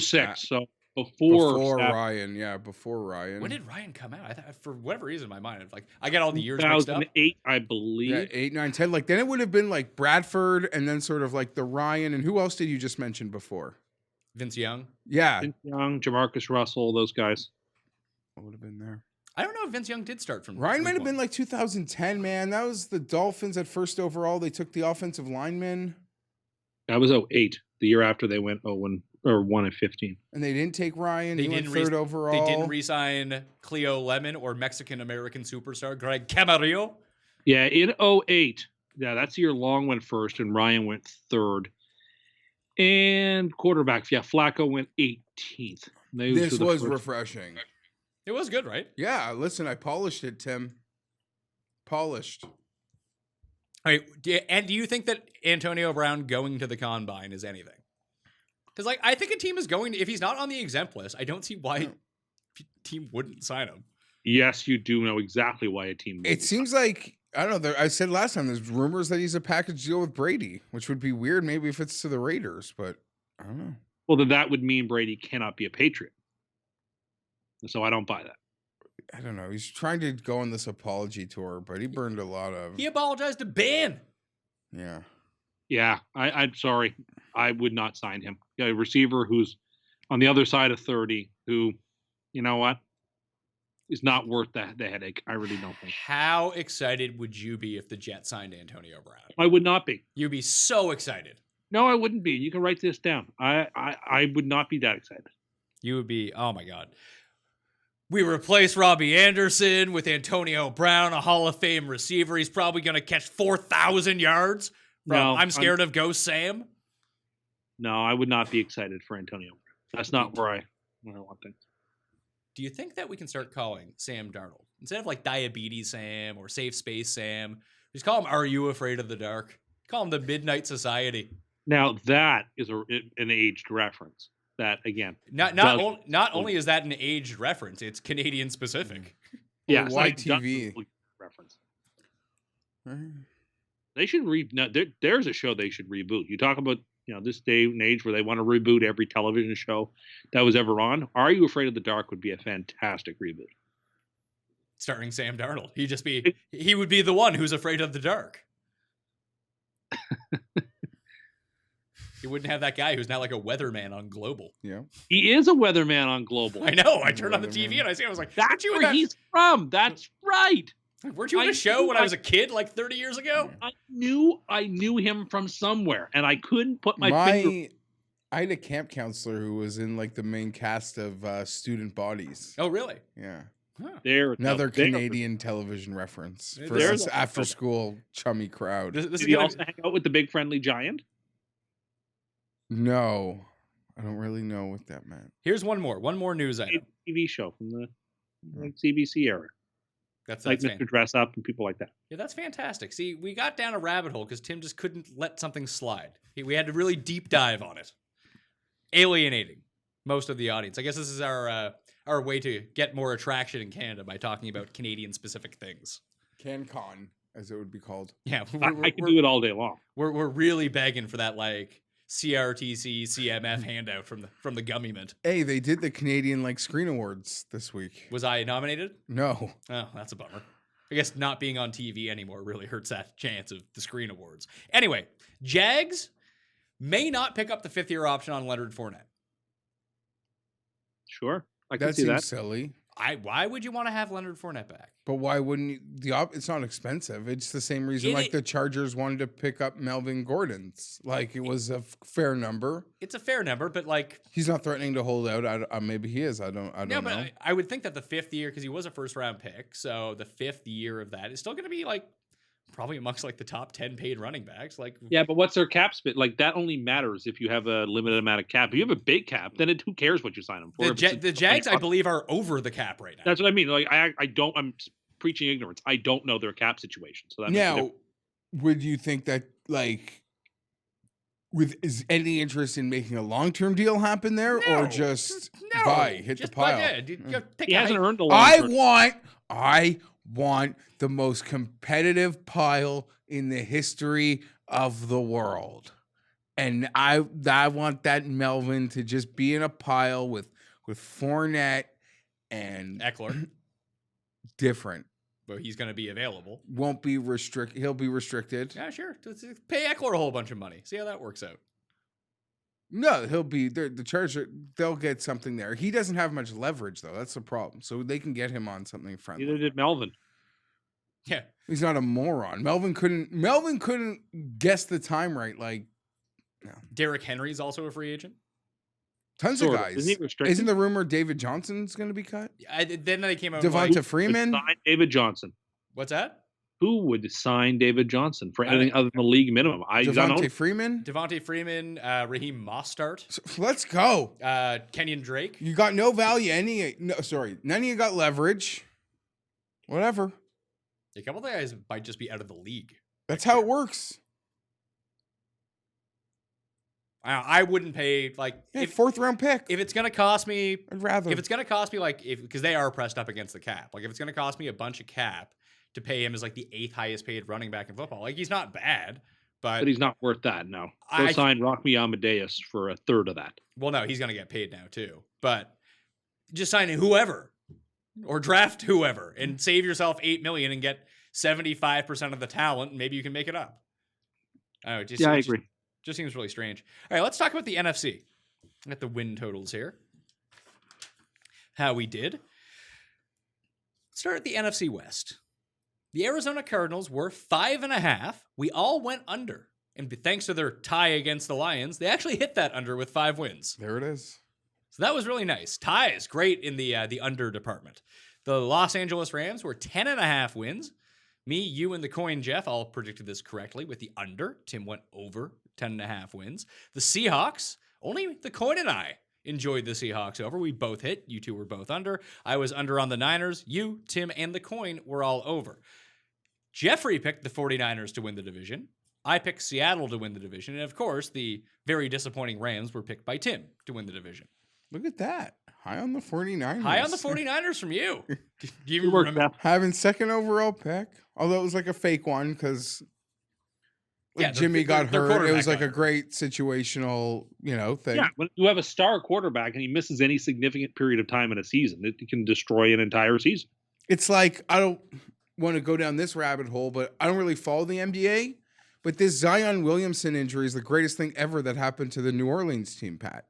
06. So before Stafford. Ryan. Yeah, before Ryan. When did Ryan come out? I thought for whatever reason in my mind, like I got all the years mixed up. 2008, I believe. Yeah, 8, 9, 10. Like then it would have been like Bradford, and then sort of like the Ryan, and who else did you just mention before? Vince Young. Yeah, Vince Young, Jamarcus Russell, those guys. what would have been there? I don't know if Vince Young did start from Ryan week might have 1. been like 2010, man. That was the Dolphins at first overall. They took the offensive lineman, That was 08, the year after they went 0-1 or 1-15. and they didn't take Ryan. They He went didn't third re- overall. They didn't re-sign Cleo Lemon or Mexican American superstar Greg Camarillo. Yeah, in 08. Yeah, that's the year Long went first and Ryan went third. And quarterbacks, yeah, Flacco went 18th. Those This were the was first- refreshing. It was good, right? Yeah, listen, I polished it, Tim. Polished. All right, do you think that Antonio Brown going to the combine is anything? Because like I think a team is going. If he's not on the exempt list, I don't see why a team wouldn't sign him. Yes, you do know exactly why a team. It seems like I don't know. I said last time there's rumors that he's a package deal with Brady, which would be weird. Maybe if it's to the Raiders, but I don't know. Well, then that would mean Brady cannot be a Patriot. So I don't buy that. I don't know. He's trying to go on this apology tour, but he burned a lot of. He apologized to Ben. Yeah. Yeah, I'm sorry. I would not sign him. A receiver who's on the other side of 30, who, you know what, is not worth the headache. I really don't think. How excited would you be if the Jets signed Antonio Brown? I would not be. You'd be so excited. No, I wouldn't be. You can write this down. I would not be that excited. You would be, oh my God. We replace Robbie Anderson with Antonio Brown, a Hall of Fame receiver. He's probably going to catch 4,000 yards from No, I'm scared of Ghost Sam. No, I would not be excited for Antonio. That's not where I want things. Do you think that we can start calling Sam Darnold, instead of like Diabetes Sam or Safe Space Sam, just call him Are You Afraid of the Dark? Call him the Midnight Society. Now, that is an aged reference. That, again. Not only is that an aged reference, it's Canadian specific. Yeah, Why it's not TV? reference. They should there's a show they should reboot. You talk about, this day and age where they want to reboot every television show that was ever on. Are You Afraid of the Dark would be a fantastic reboot. Starring Sam Darnold. He would be the one who's afraid of the dark. You wouldn't have that guy who's now like a weatherman on Global. Yeah. He is a weatherman on Global. I know. I turned on the TV and I see. I was like, That's where he's from. That's right. Weren't you in a show when I was a kid, like 30 years ago? I knew him from somewhere, and I couldn't put my finger. I had a camp counselor who was in like the main cast of Student Bodies. Oh, really? Yeah. There, Another Canadian television reference for There's this after school chummy crowd. This Did is he gonna, also hang out with the big friendly giant? No. I don't really know what that meant. here's one more news item. TV show from the CBC era. That's Like fan- Mr. Dress Up and people like that. Yeah, that's fantastic. See, we got down a rabbit hole because Tim just couldn't let something slide. We had to really deep dive on it. alienating most of the audience. I guess this is our way to get more attraction in Canada by talking about Canadian-specific things. CanCon, as it would be called. Yeah, I can do it all day long. We're really begging for that like CRTC CMF handout from the gummy mint. Hey, they did the Canadian Screen Awards this week. Was I nominated? No. Oh, that's a bummer. I guess not being on TV anymore really hurts that chance of the Screen Awards. Anyway, Jags may not pick up the 5th-year option on Leonard Fournette. Sure, I can That see seems that. silly. Why would you want to have Leonard Fournette back? But why wouldn't you? It's not expensive. It's the same reason the Chargers wanted to pick up Melvin Gordon's. It was a fair number. It's a fair number, but he's not threatening to hold out. Maybe he is. I don't know. But I would think that the 5th year, because he was a first-round pick, so the 5th year of that is still going to be probably amongst the top 10 paid running backs. Yeah, but what's their cap split? That only matters if you have a limited amount of cap. If you have a big cap, then who cares what you sign them for? The Jags, I believe, are over the cap right now. That's what I mean. I'm preaching ignorance. I don't know their cap situation. So that now, would you think that is any interest in making a long-term deal happen there, or just hit the pile? He hasn't earned a long-term. I want the most competitive pile in the history of the world. And I want that Melvin to just be in a pile with Fournette and Eckler. Different. But he's going to be available. Won't be restricted. He'll be restricted. Yeah, sure. Pay Eckler a whole bunch of money. See how that works out. No, he'll be the Chargers. They'll get something there. He doesn't have much leverage though. That's the problem. So they can get him on something friendly. Neither did Melvin. Yeah, he's not a moron. Melvin couldn't guess the time right. No. Derrick Henry's also a free agent. Tons of guys. Isn't the rumor David Johnson's going to be cut? Then they came out. Devonta Freeman. David Johnson. What's that? Who would sign David Johnson for anything other than the league minimum? Devonta Freeman? Devonta Freeman, Raheem Mostert. Let's go. Kenyon Drake. You got no value. None of you got leverage. Whatever. A couple of guys might just be out of the league. That's how it works. I wouldn't pay 4th-round pick. If it's gonna cost me, I'd rather. If it's gonna cost me because they are pressed up against the cap. If it's gonna cost me a bunch of cap to pay him as the 8th highest paid running back in football, he's not bad, but he's not worth that. No, go sign Rock Me Amadeus for a third of that. Well, no, he's gonna get paid now too. But just sign whoever or draft whoever and save yourself $8 million and get 75% of the talent, and maybe you can make it up. I agree. Just seems really strange. All right, let's talk about the NFC. At the win totals here. How we did. Let's start at the NFC West. The Arizona Cardinals were 5.5. We all went under. And thanks to their tie against the Lions, they actually hit that under with 5 wins. There it is. So that was really nice. Tie is great in the under department. The Los Angeles Rams were 10.5 wins. Me, you, and the coin Geoff all predicted this correctly with the under. Tim went over 10.5 wins. The Seahawks, only the coin and I enjoyed the Seahawks over. We both hit. You two were both under. I was under on the Niners. You, Tim, and the coin were all over. Jeffrey picked the 49ers to win the division. I picked Seattle to win the division. And of course, the very disappointing Rams were picked by Tim to win the division. Look at that. High on the 49ers. High on the 49ers from you. Do you even remember? Having 2nd overall pick. Although it was a fake one because Jimmy got hurt. It was a great situational, thing. Yeah, when you have a star quarterback and he misses any significant period of time in a season, it can destroy an entire season. It's I don't want to go down this rabbit hole, but I don't really follow the NBA. But this Zion Williamson injury is the greatest thing ever that happened to the New Orleans team, Pat.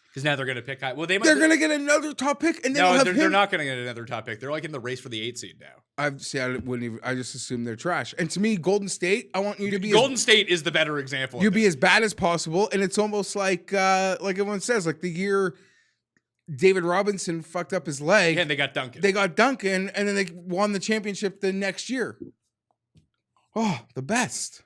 Because now they're going to pick high. Well, they're going to get another top pick, and they're not going to get another top pick. They're in the race for the 8 seed now. I wouldn't even. I just assume they're trash. And to me, Golden State, I want you to be. Golden State is the better example. You be as bad as possible, and it's almost like everyone says, the year David Robinson fucked up his leg. Yeah, and they got Duncan. And then they won the championship the next year. Oh, the best.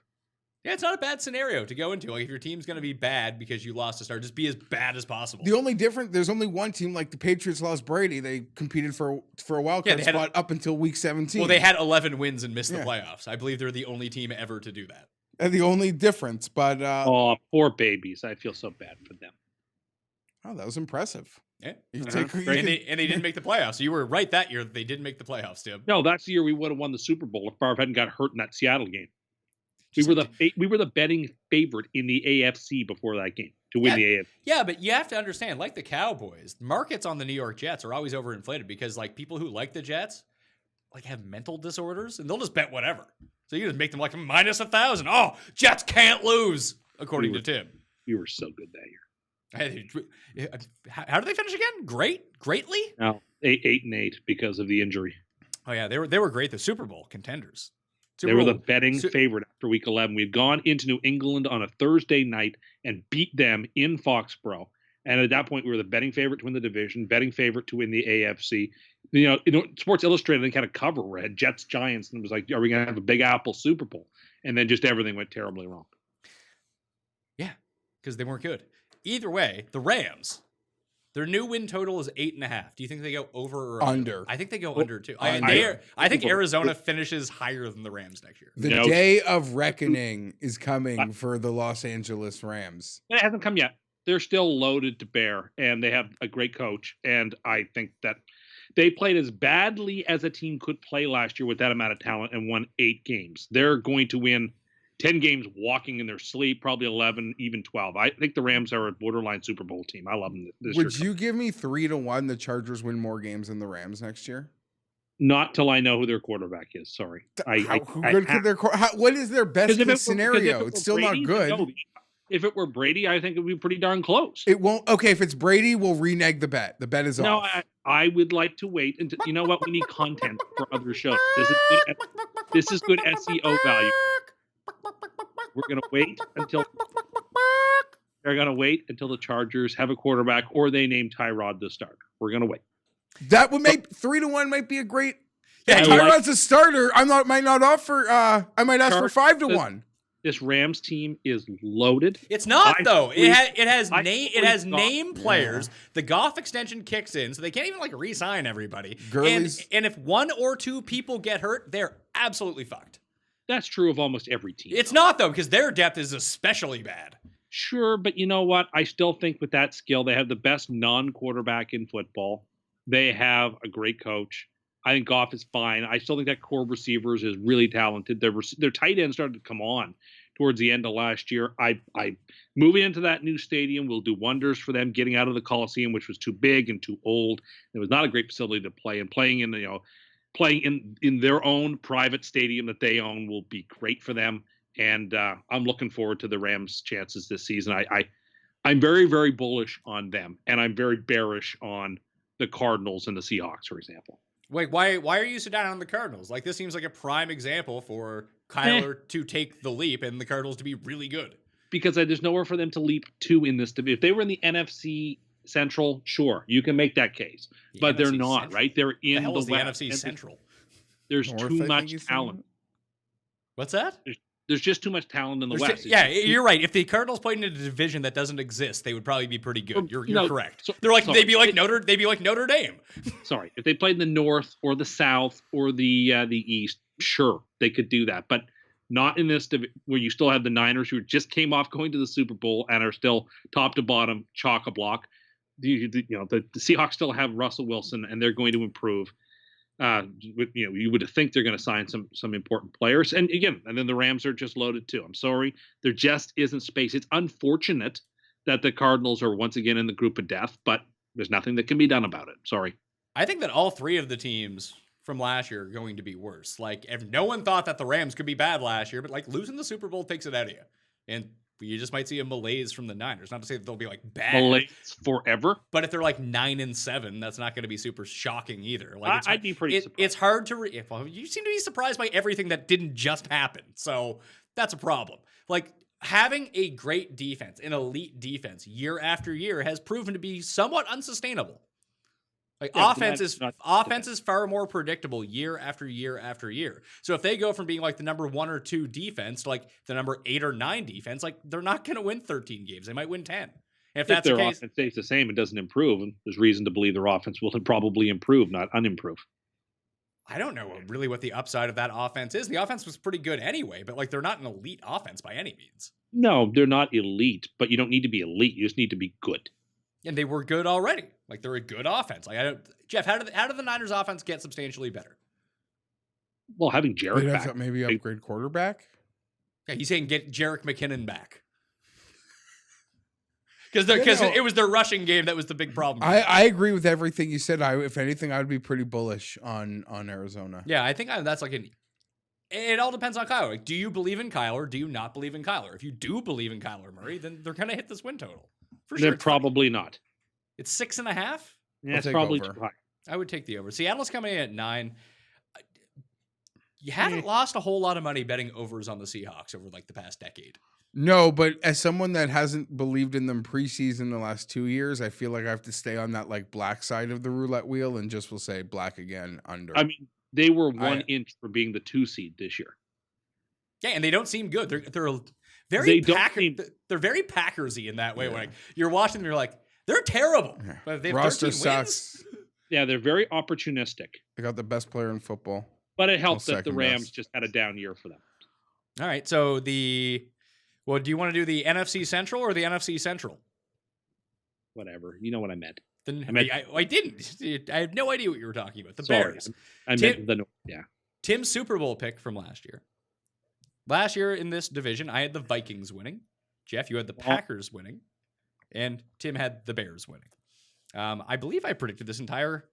Yeah, it's not a bad scenario to go into. If your team's going to be bad because you lost a star, just be as bad as possible. The only difference, there's only one team, the Patriots lost Brady. They competed for a wild card spot up until week 17. Well, they had 11 wins and missed the playoffs. I believe they're the only team ever to do that. And the only difference, but poor babies. I feel so bad for them. Oh, that was impressive. Yeah. You Uh-huh. take- you Great. And can- they didn't make the playoffs. So you were right that year. They didn't make the playoffs, Tim. No, that's the year we would have won the Super Bowl if Favre hadn't got hurt in that Seattle game. We were the betting favorite in the AFC before that game to win the AFC. Yeah, but you have to understand, like the Cowboys, markets on the New York Jets are always overinflated because like people who like the Jets like have mental disorders and they'll just bet whatever. So you just make them like minus 1,000. Oh, Jets can't lose, according to Tim. We were so good that year. How did they finish again? Greatly? No, 8-8 because of the injury. Oh yeah, they were great. The Super Bowl contenders. They were the betting favorite after week 11. We had gone into New England on a Thursday night and beat them in Foxborough. And at that point, we were the betting favorite to win the division, betting favorite to win the AFC. You know, Sports Illustrated, they kind of cover where it had Jets, Giants, and it was like, are we going to have a Big Apple Super Bowl? And then just everything went terribly wrong. Yeah, because they weren't good. Either way, the Rams, their new win total is 8.5. Do you think they go over or Under. I think they go under too. Under. I think Arizona finishes higher than the Rams next year. The No. day of reckoning is coming for the Los Angeles Rams. It hasn't come yet. They're still loaded to bear, and they have a great coach. And I think that they played as badly as a team could play last year with that amount of talent and won 8 games. They're going to win 10 games walking in their sleep, probably 11, even 12. I think the Rams are a borderline Super Bowl team. I love them this year. Would you give me 3-1 the Chargers win more games than the Rams next year? Not till I know who their quarterback is. Sorry. What is their best Because if it were- case scenario? because if it It's were still Brady, not good. no, if it were Brady, I think it would be pretty darn close. It won't. Okay, if it's Brady, we'll renege the bet. The bet is No, off. I would like to wait until, you know what? We need content for other shows. This is good SEO value. We're going to wait until they're going to wait until the Chargers have a quarterback or they name Tyrod the starter. We're going to wait. That would make 3-1 might be a great. Yeah, Yeah, Tyrod's a starter. I might not offer. I might ask for 5-1. This Rams team is loaded. It's not though. It has fully name players. The Goff extension kicks in, so they can't even like re-sign everybody. Gurley's- And if 1 or 2 people get hurt, they're absolutely fucked. That's true of almost every team. It's not though, because their depth is especially bad. Sure, but you know what? I still think with that skill, they have the best non-quarterback in football. They have a great coach. I think Goff is fine. I still think that core of receivers is really talented. Their tight end started to come on towards the end of last year. I moving into that new stadium will do wonders for them. Getting out of the Coliseum, which was too big and too old, it was not a great facility to play. And playing in their own private stadium that they own will be great for them. And I'm looking forward to the Rams' chances this season. I'm very, very bullish on them, and I'm very bearish on the Cardinals and the Seahawks, for example. Wait, why are you so down on the Cardinals? Like this seems like a prime example for Kyler to take the leap and the Cardinals to be really good. Because there's nowhere for them to leap to in this division. If they were in the NFC Central, sure, you can make that case. But they're not, Central? right? They're in The hell the is the West. NFC Central? There's North, I too think much you said. talent. What's that? There's just too much talent in the West. Yeah, you're right. If the Cardinals played in a division that doesn't exist, they would probably be pretty good. You're No, correct. so- They're like sorry. they'd be like Notre Dame. Sorry, if they played in the North or the South or the East, sure, they could do that. But not in this where you still have the Niners who just came off going to the Super Bowl and are still top to bottom chock-a-block. The Seahawks still have Russell Wilson and they're going to improve. You would think they're going to sign some important players, and then the Rams are just loaded too. I'm sorry, there just isn't space. It's unfortunate that the Cardinals are once again in the group of death, but there's nothing that can be done about it. Sorry. I think that all 3 of the teams from last year are going to be worse. Like, if no one thought that the Rams could be bad last year, but like losing the Super Bowl takes it out of you, and you just might see a malaise from the Niners. Not to say that they'll be like bad, Malaise forever. but if they're like 9-7, that's not going to be super shocking either. Like, I'd be pretty surprised. It's hard to. Well, you seem to be surprised by everything that didn't just happen, so that's a problem. Like, having a great defense, an elite defense, year after year has proven to be somewhat unsustainable. Like offense is far more predictable year after year after year. So if they go from being like the number 1 or 2 defense to like the number 8 or 9 defense, like they're not going to win 13 games. They might win 10. And if that's the their case, offense stays the same and doesn't improve, and there's reason to believe their offense will probably improve, not unimprove. I don't know really what the upside of that offense is. The offense was pretty good anyway, but like they're not an elite offense by any means. No, they're not elite, but you don't need to be elite. You just need to be good. And they were good already. Like, they're a good offense. Like, Geoff, how did the Niners offense get substantially better? Well, having They'd Jarrett have back. to maybe upgrade quarterback. Yeah, he's saying get Jerick McKinnon back. Because no. it was their rushing game that was the big problem. I agree with everything you said. If anything, I would be pretty bullish on Arizona. Yeah, I think that's like it all depends on Kyler. Like, do you believe in Kyler? Do you not believe in Kyler? If you do believe in Kyler Murray, then they're going to hit this win total. For sure. They're probably not. It's 6.5. Yeah, it's take probably over. too high. I would take the over. Seattle's coming in at 9. You haven't lost a whole lot of money betting overs on the Seahawks over like the past decade. No, but as someone that hasn't believed in them preseason the last 2 years, I feel like I have to stay on that like black side of the roulette wheel and just will say black again under. I mean, they were 1 inch for being the 2 seed this year. Yeah, and they don't seem good. They're very they're very Packersy in that way. Yeah. Like, you're watching them, you're like, they're terrible. But they have Roster 13 sucks. wins. Yeah, they're very opportunistic. They got the best player in football. But it helps Well, that the second Rams best. just had a down year for them. All right, so do you want to do the NFC Central or the NFC Central? Whatever. You know what I meant. I didn't. I have no idea what you were talking about. The Sorry. Bears. I meant the North. Yeah. Tim's Super Bowl pick from last year. Last year in this division, I had the Vikings winning. Geoff, you had the Packers winning. And Tim had the Bears winning. I believe I predicted this entire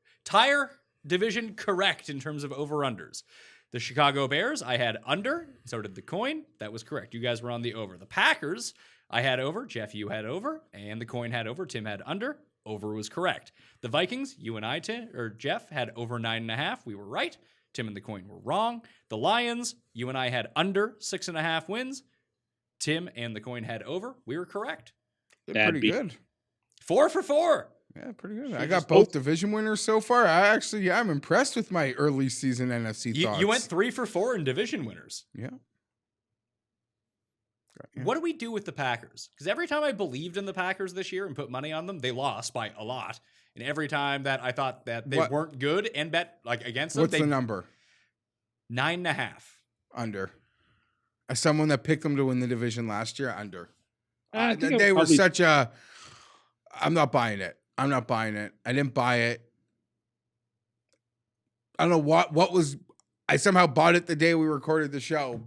division correct in terms of over-unders. The Chicago Bears, I had under. So did the coin. That was correct. You guys were on the over. The Packers, I had over. Geoff, you had over. And the coin had over. Tim had under. Over was correct. The Vikings, you and I, Geoff, had over 9.5. We were right. Tim and the coin were wrong. The Lions, you and I had under 6.5 wins. Tim and the coin had over. We were correct. They're pretty good. 4 for 4. Yeah, pretty good. I got both division winners so far. I'm impressed with my early season NFC thoughts. You went 3 for 4 in division winners. Yeah. What do we do with the Packers? Because every time I believed in the Packers this year and put money on them, they lost by a lot. And every time that I thought that they weren't good and bet like against them, what's the number? 9.5. Under. As someone that picked them to win the division last year, under. They were such a. I'm not buying it. I didn't buy it. I don't know what was. I somehow bought it the day we recorded the show,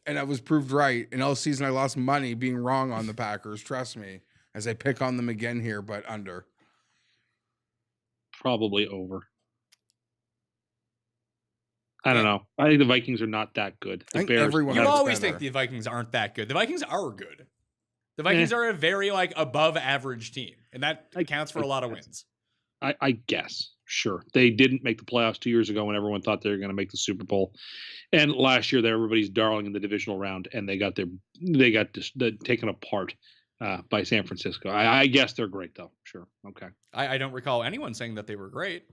and I was proved right. And all season I lost money being wrong on the Packers. Trust me, as I pick on them again here, but under. Probably over. I don't know. I think the Vikings are not that good. The Bears. You always think the Vikings aren't that good. The Vikings are good. The Vikings are a very above average team, and that accounts for a lot of wins. I guess. Sure. They didn't make the playoffs 2 years ago when everyone thought they were going to make the Super Bowl. And last year, they're everybody's darling in the divisional round, and they got taken apart by San Francisco. I guess they're great, though. Sure. Okay. I don't recall anyone saying that they were great.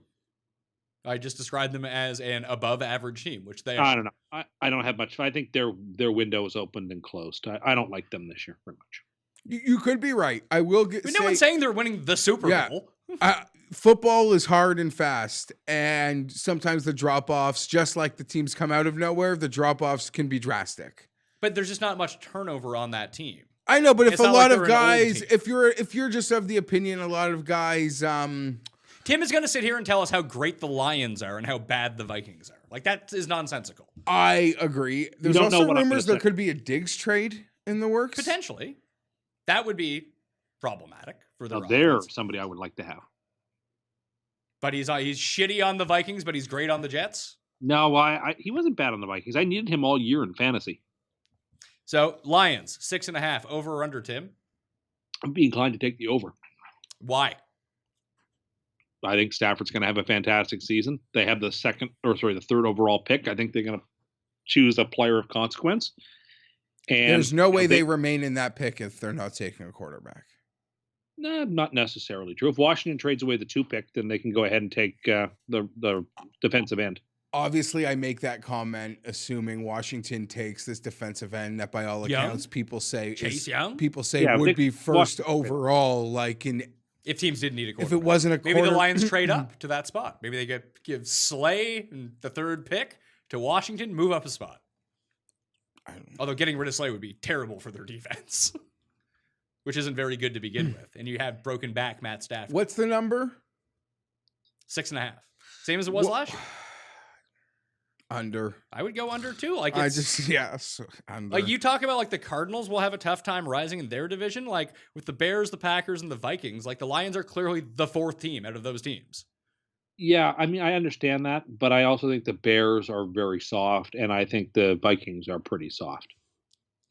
I just described them as an above average team, which they are. I don't know. I don't have much. I think their window is opened and closed. I don't like them this year very much. You could be right. I will say. No one's saying they're winning the Super Bowl. Football is hard and fast, and sometimes the drop-offs, just like the teams come out of nowhere, the drop-offs can be drastic. But there's just not much turnover on that team. I know, but if It's a not lot like of they're an old guys, team. if you're just of the opinion, a lot of guys, Tim is going to sit here and tell us how great the Lions are and how bad the Vikings are. Like, that is nonsensical. I agree. There's don't know also what I'm rumors gonna there say. could be a Diggs trade in the works. Potentially. That would be problematic for the Now, they're offense. somebody I would like to have. But he's shitty on the Vikings, but he's great on the Jets. No, he wasn't bad on the Vikings. I needed him all year in fantasy. So, Lions, 6.5. Over or under, Tim? I'm being inclined to take the over. Why? I think Stafford's going to have a fantastic season. They have the third overall pick. I think they're going to choose a player of consequence. And There's no way they remain in that pick if they're not taking a quarterback. No, not necessarily true. If Washington trades away the 2 pick, then they can go ahead and take the defensive end. Obviously, I make that comment assuming Washington takes this defensive end that, by all accounts, people say Chase Young? People say Yeah, would be first Washington. overall. Like If teams didn't need a quarterback. if it wasn't a Maybe the Lions trade up to that spot. Maybe they give Slay and the 3rd pick to Washington, move up a spot. Although getting rid of Slay would be terrible for their defense. which isn't very good to begin with. And you have broken back Matt Stafford. What's the number? 6.5. Same as it was last year. Under. I would go under too. Like Under. Like you talk about like the Cardinals will have a tough time rising in their division. Like with the Bears, the Packers, and the Vikings, like the Lions are clearly the fourth team out of those teams. Yeah, I mean, I understand that, but I also think the Bears are very soft, and I think the Vikings are pretty soft.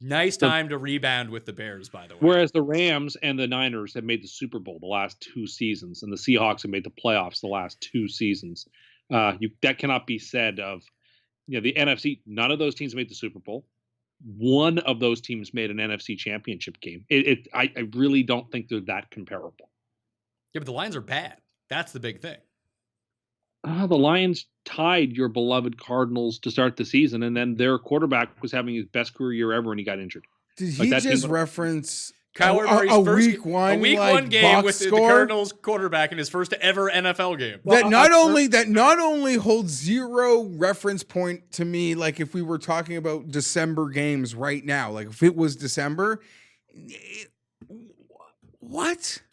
Nice time to rebound with the Bears, by the way. Whereas the Rams and the Niners have made the Super Bowl the last 2 seasons, and the Seahawks have made the playoffs the last 2 seasons. That cannot be said of the NFC. None of those teams made the Super Bowl. One of those teams made an NFC championship game. I really don't think they're that comparable. Yeah, but the Lions are bad. That's the big thing. The Lions tied your beloved Cardinals to start the season, and then their quarterback was having his best career year ever, and he got injured. Did he just reference Kyler Murray's week one game box with score? the Cardinals quarterback in his first ever NFL game? That not only holds 0 reference point to me, like if we were talking about December games right now, like if it was December, what?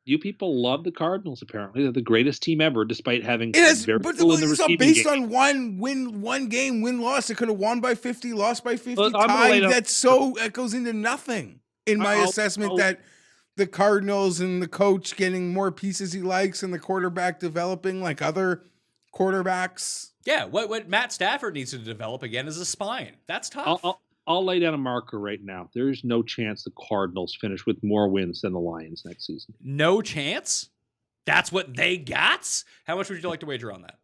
You people love the Cardinals, apparently. They're the greatest team ever, despite having It's very little in the receiving based game. on one game, win-loss. It could have won by 50, lost by 50, Well, tied. That goes into nothing in my assessment that the Cardinals and the coach getting more pieces he likes and the quarterback developing like other quarterbacks. Yeah, what Matt Stafford needs to develop again is a spine. That's tough. I'll lay down a marker right now. There's no chance the Cardinals finish with more wins than the Lions next season. No chance? That's what they got? How much would you like to wager on that?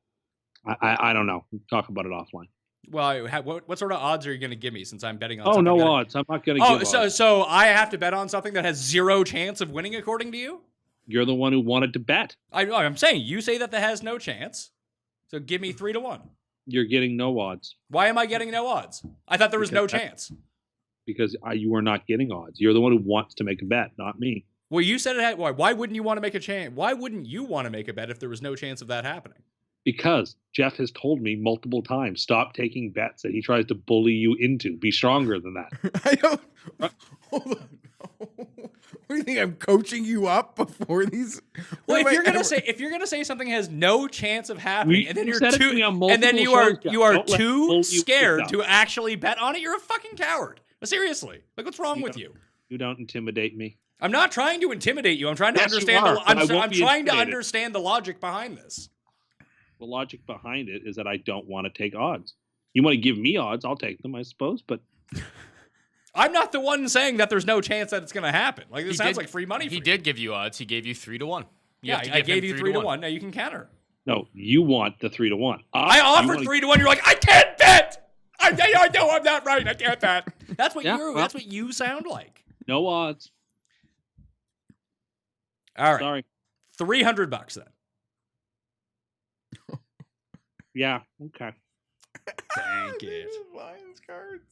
I don't know. We'll talk about it offline. Well, what sort of odds are you going to give me since I'm betting on Oh, something? no odds. I'm not going to give odds. So I have to bet on something that has 0 chance of winning according to you? You're the one who wanted to bet. I'm saying you say that has no chance. So give me 3-1. You're getting no odds. Why am I getting no odds? I thought there was no chance. Because you are not getting odds. You're the one who wants to make a bet, not me. Well, you said it had. Why wouldn't you want to make a chance? Why wouldn't you want to make a bet if there was no chance of that happening? Because Geoff has told me multiple times, stop taking bets that he tries to bully you into. Be stronger than that. I don't. Hold on. What do you think? I'm coaching you up before these. Well, if you're gonna say something has no chance of happening, and then you are too scared to actually bet on it, you're a fucking coward. But seriously, like what's wrong with you? You don't intimidate me. I'm not trying to intimidate you. I'm trying to understand. I'm trying to understand the logic behind this. The logic behind it is that I don't want to take odds. You want to give me odds, I'll take them, I suppose, but I'm not the one saying that there's no chance that it's going to happen. Like this sounds like free money. He did give you odds. He gave you 3-1. I gave you 3-1. Now you can counter. No, you want the 3-1. I offered 3-1. You're like, I can't bet. I know I'm not right. I can't bet. That's what that's what you sound like. No odds. All right. Sorry. $300 then. Yeah. Okay. Thank you. Lions cards.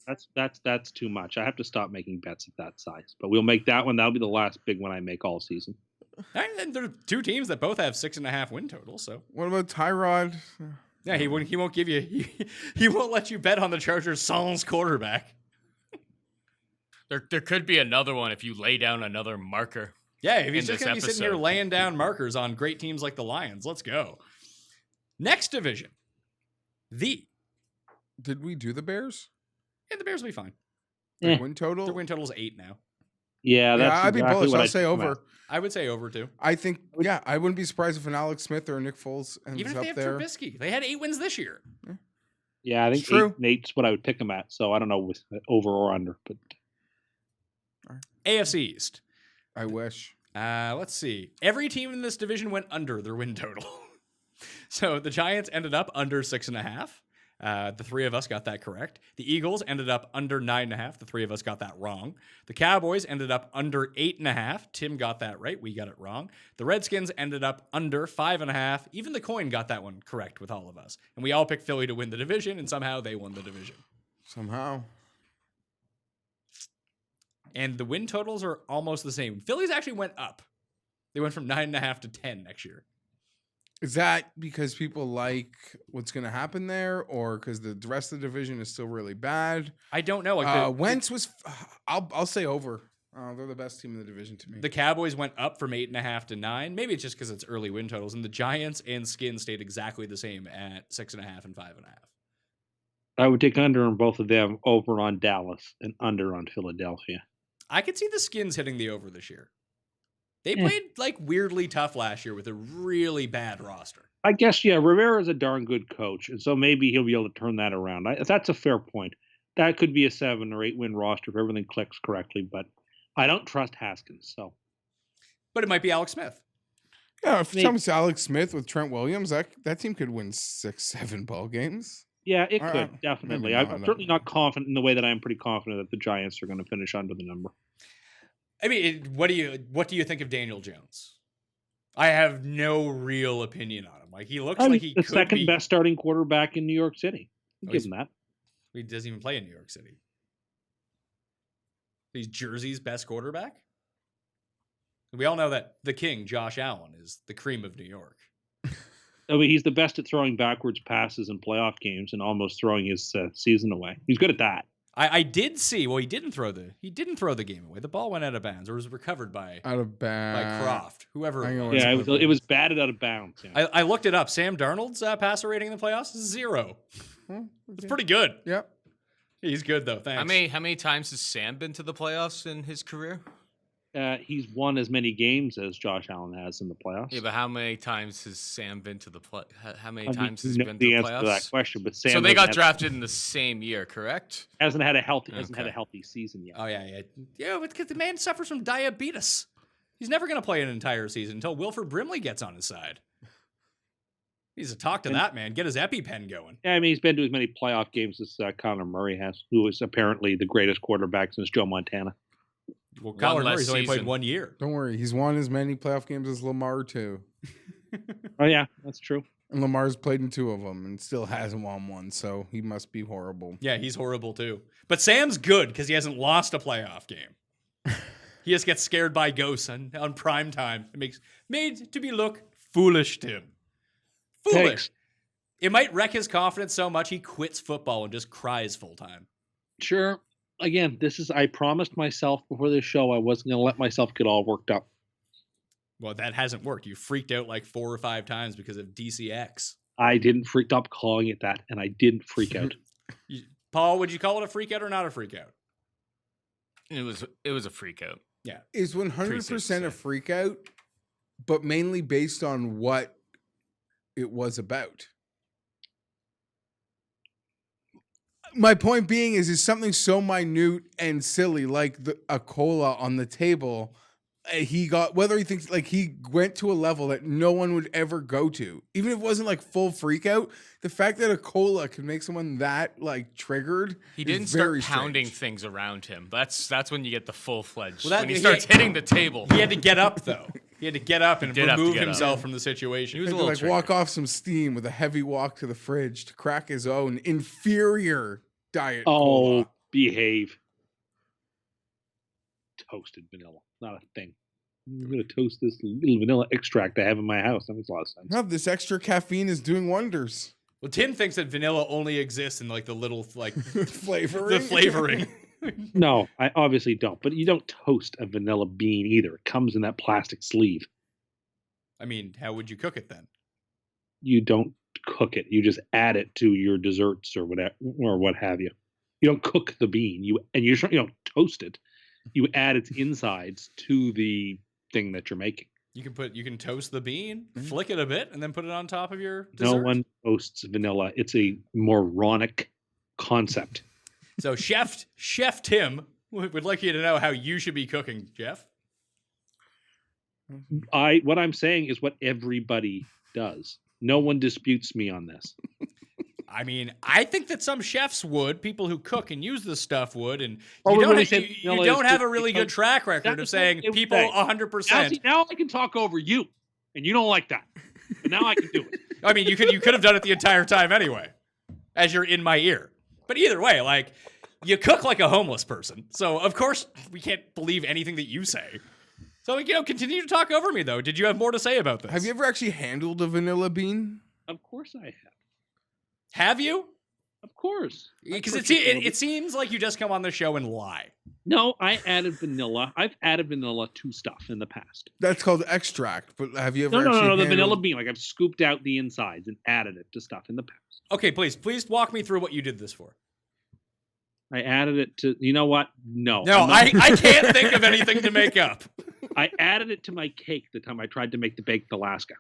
That's too much. I have to stop making bets of that size. But we'll make that one. That'll be the last big one I make all season. And there are 2 teams that both have 6.5 win totals. So what about Tyrod? Yeah, he won't give you. He won't let you bet on the Chargers' Sans quarterback. There could be another one if you lay down another marker. Yeah, if he's just going to be sitting here laying down markers on great teams like the Lions, let's go. Next division. Did we do the Bears? Yeah, the Bears will be fine. The win total? Their win total is 8 now. Yeah, that's I'd be bullish. I'll say over. I would say over too. I think, I wouldn't be surprised if an Alex Smith or a Nick Foles ends Even if up they have there. Trubisky. They had 8 wins this year. Yeah, I think 8's what I would pick them at. So I don't know with over or under. But AFC East. I wish. Let's see. Every team in this division went under their win total. So the Giants ended up under 6.5. The 3 of us got that correct. The Eagles ended up under 9.5. The 3 of us got that wrong. The Cowboys ended up under 8.5. Tim got that right. We got it wrong. The Redskins ended up under 5.5. Even the coin got that one correct with all of us. And we all picked Philly to win the division, and somehow they won the division. Somehow. And the win totals are almost the same. Phillies actually went up. They went from 9.5 to 10 next year. Is that because people like what's going to happen there, or because the rest of the division is still really bad? I don't know. Like Wentz was, I'll say over. They're the best team in the division to me. the Cowboys went up from 8.5 to 9. Maybe it's just because it's early win totals, and the Giants and Skins stayed exactly the same at 6.5 and 5.5. I would take under on both of them, over on Dallas and under on Philadelphia. I could see the Skins hitting the over this year. They played like weirdly tough last year with a really bad roster. I guess, yeah, Rivera's a darn good coach, and so maybe he'll be able to turn that around. That's a fair point. That could be a 7 or 8 win roster if everything clicks correctly, but I don't trust Haskins. So, But it might be Alex Smith. Yeah, if it comes to Alex Smith with Trent Williams, that team could win 6-7 ball games. Yeah, it could, definitely. maybe I'm not. certainly not confident in the way that I'm pretty confident that the Giants are going to finish under the number. I mean, what do you think of Daniel Jones? I have no real opinion on him. Like he looks like he the could second be, best starting quarterback in New York City. Oh, Give him that. He doesn't even play in New York City. He's Jersey's best quarterback. We all know that the king, Josh Allen, is the cream of New York. I mean, he's the best at throwing backwards passes in playoff games and almost throwing his season away. He's good at that. I did see. Well, he didn't throw the game away. The ball went out of bounds, or was recovered by Croft, whoever. Yeah, it was batted out of bounds. Yeah. I looked it up. Sam Darnold's passer rating in the playoffs is 0. It's pretty good. Yep. He's good though. Thanks. How many times has Sam been to the playoffs in his career? He's won as many games as Josh Allen has in the playoffs. Yeah, but how many times has Sam been to the How many I times mean, has he been to the the answer playoffs? to that question, but Sam So they got hasn't drafted in the same year, correct? hasn't had a healthy Okay. season yet. Oh yeah. Because the man suffers from diabetes. He's never going to play an entire season until Wilford Brimley gets on his side. He needs to talk to that man. Get his EpiPen going. Yeah, I mean, he's been to as many playoff games as Connor Murray has, who is apparently the greatest quarterback since Joe Montana. Well, One Kyler less Murray's only played season. 1 year. Don't worry, he's won as many playoff games as Lamar too, Oh yeah, that's true. and Lamar's played in 2 of them and still hasn't won one. So he must be horrible. Yeah, he's horrible too. But Sam's good because he hasn't lost a playoff game. He just gets scared by ghosts on prime time. It makes made to be look foolish to him. Foolish. Thanks. It might wreck his confidence so much he quits football and just cries full time. Sure. Again, I promised myself before this show I wasn't going to let myself get all worked up. Well, that hasn't worked. You freaked out like 4 or 5 times because of DCX. I didn't freak up calling it that, and I didn't freak out. Paul, would you call it a freak out or not a freak out? It was a freak out. Yeah. Is 100% a freak out, but mainly based on what it was about. My point being is something so minute and silly like a cola on the table. He got, whether he thinks like he went to a level that no one would ever go to, even if it wasn't like full freak out. The fact that a cola could make someone that like triggered, He didn't is start very pounding strange. things around him. That's when you get the full fledged. Well, when he starts hitting the table. He had to get up though. He had to get up and did have to remove get up. himself from the situation. He was He a had to little like walk triggered. off some steam with a heavy walk to the fridge to crack his own inferior diet Oh, cola. behave. Toasted vanilla, not a thing. I'm going to toast this little vanilla extract I have in my house. That makes a lot of sense. No, this extra caffeine is doing wonders. Well, Tim thinks that vanilla only exists in like the little like Flavoring. the flavoring. No, I obviously don't. But you don't toast a vanilla bean either. It comes in that plastic sleeve. I mean, how would you cook it then? You don't cook it. You just add it to your desserts or whatever, or what have you. You don't cook the bean. You don't toast it. You add its insides to the thing that you're making. You can toast the bean, flick it a bit, and then put it on top of your No dessert. one toasts vanilla. It's a moronic concept. So Chef Tim would like you to know how you should be cooking, Geoff. What I'm saying is what everybody does. No one disputes me on this. I mean, I think that some chefs would, people who cook and use this stuff would, and Oh, you everybody don't, said you vanilla don't is have good a really good because track record of that's saying what they would people say. 100%. Now I can talk over you, and you don't like that. But now I can do it. I mean, you could have done it the entire time anyway, as you're in my ear. But either way, like, you cook like a homeless person. So, of course, we can't believe anything that you say. So, continue to talk over me, though. Did you have more to say about this? Have you ever actually handled a vanilla bean? Of course I have. Have you? Of course. Because it seems like you just come on the show and lie. No, I added vanilla. I've added vanilla to stuff in the past. That's called extract. But have you ever No, actually the handled... vanilla bean. Like I've scooped out the insides and added it to stuff in the past. Okay, please walk me through what you did this for. I added it to, you know what? No, I can't think of anything to make up. I added it to my cake the time I tried to make the baked Alaska.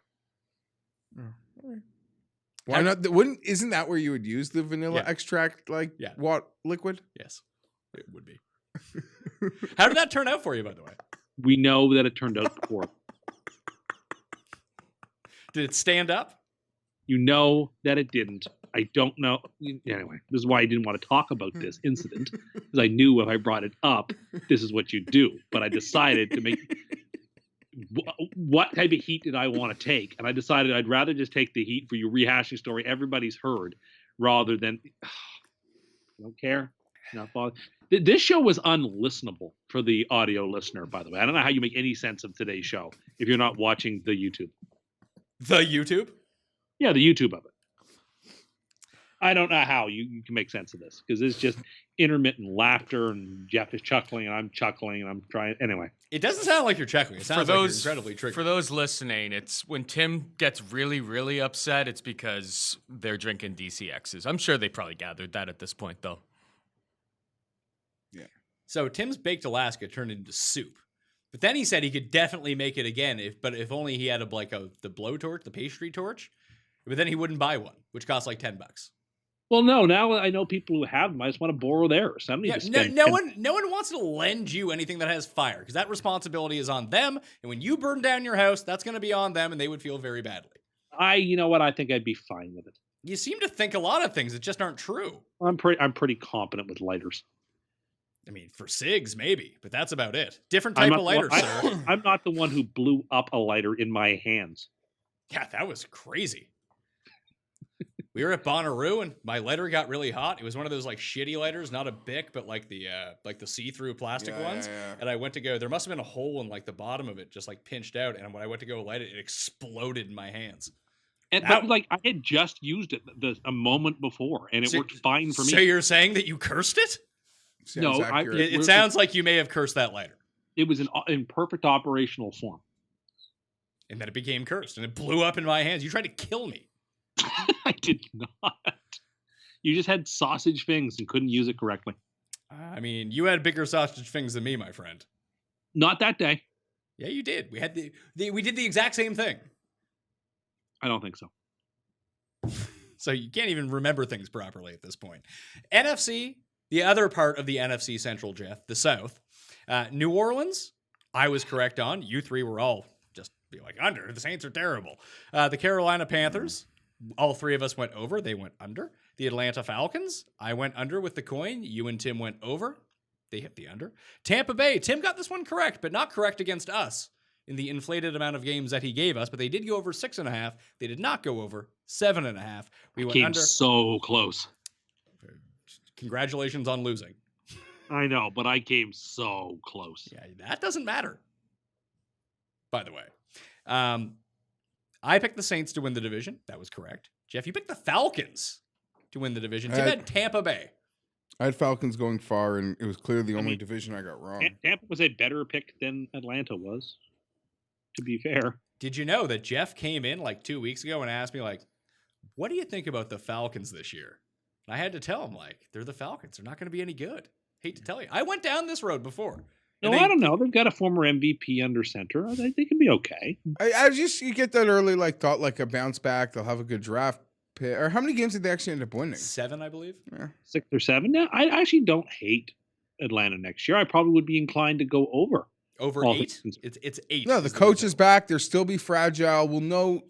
Why not? Isn't that where you would use the vanilla extract, what liquid? Yes, it would be. How did that turn out for you, by the way? We know that it turned out poor. Did it stand up? You know that it didn't. I don't know. Anyway, this is why I didn't want to talk about this incident, because I knew if I brought it up, this is what you'd do. But I decided to make... What type of heat did I want to take? And I decided I'd rather just take the heat for you rehashing story everybody's heard, rather than... I don't care. Not bothered. This show was unlistenable for the audio listener, by the way. I don't know how you make any sense of today's show if you're not watching the YouTube. The YouTube? Yeah, the YouTube of it. I don't know how you can make sense of this, because it's just intermittent laughter, and Geoff is chuckling, and I'm chuckling, and I'm trying. Anyway, it doesn't sound like you're chuckling. It sounds like you're incredibly tricky. For those listening, it's when Tim gets really, really upset, it's because they're drinking DCXs. I'm sure they probably gathered that at this point, though. Yeah. So Tim's baked Alaska turned into soup, but then he said he could definitely make it again if only he had the blowtorch, the pastry torch. But then he wouldn't buy one, which costs like $10. well, no. Now I know people who have them. I just want to borrow theirs. I don't need to spend. No one wants to lend you anything that has fire, because that responsibility is on them. And when you burn down your house, that's going to be on them, and they would feel very badly. You know what? I think I'd be fine with it. You seem to think a lot of things that just aren't true. I'm pretty competent with lighters. I mean, for cigs, maybe, but that's about it. Different type of lighter, sir. I'm not the one who blew up a lighter in my hands. Yeah, that was crazy. We were at Bonnaroo, and my lighter got really hot. It was one of those like shitty lighters, not a Bic, but like the see-through plastic ones. Yeah. And I went to go. There must have been a hole in like the bottom of it, just like pinched out. And when I went to go light it, it exploded in my hands. And but like I had just used it a moment before, and it worked fine for me. So you're saying that you cursed it? No, it sounds like you may have cursed that lighter. It was in perfect operational form, and then it became cursed, and it blew up in my hands. You tried to kill me. I did not. You just had sausage fingers and couldn't use it correctly. I mean, you had bigger sausage fingers than me, my friend. Not that day. Yeah, you did. We had we did the exact same thing. I don't think so. So you can't even remember things properly at this point. NFC, the other part of the NFC Central, Geoff, the South. New Orleans, I was correct on. You three were all just be like under. The Saints are terrible. The Carolina Panthers, all three of us went over. They went under. The Atlanta Falcons, I went under with the coin. You and Tim went over. They hit the under. Tampa Bay, Tim got this one correct, but not correct against us in the inflated amount of games that he gave us, but they did go over 6.5. They did not go over 7.5. We went under. So close. Congratulations on losing. I know, but I came so close. Yeah, that doesn't matter. By the way, I picked the Saints to win the division. That was correct. Geoff, you picked the Falcons to win the division. Tim had Tampa Bay. I had Falcons going far, and it was clearly the only division I got wrong. Tampa was a better pick than Atlanta was, to be fair. Did you know that Geoff came in like 2 weeks ago and asked me, like, what do you think about the Falcons this year? And I had to tell him, like, they're the Falcons. They're not going to be any good. Hate to tell you. I went down this road before. No, I don't know. They've got a former MVP under center. They can be okay. I just, you get that early, like, thought, like, a bounce back. They'll have a good draft pick. Or how many games did they actually end up winning? 7, I believe. Yeah. 6 or 7. Now, I actually don't hate Atlanta next year. I probably would be inclined to go over. Over 8? It's 8. No, the coach is back. They'll still be fragile. We'll know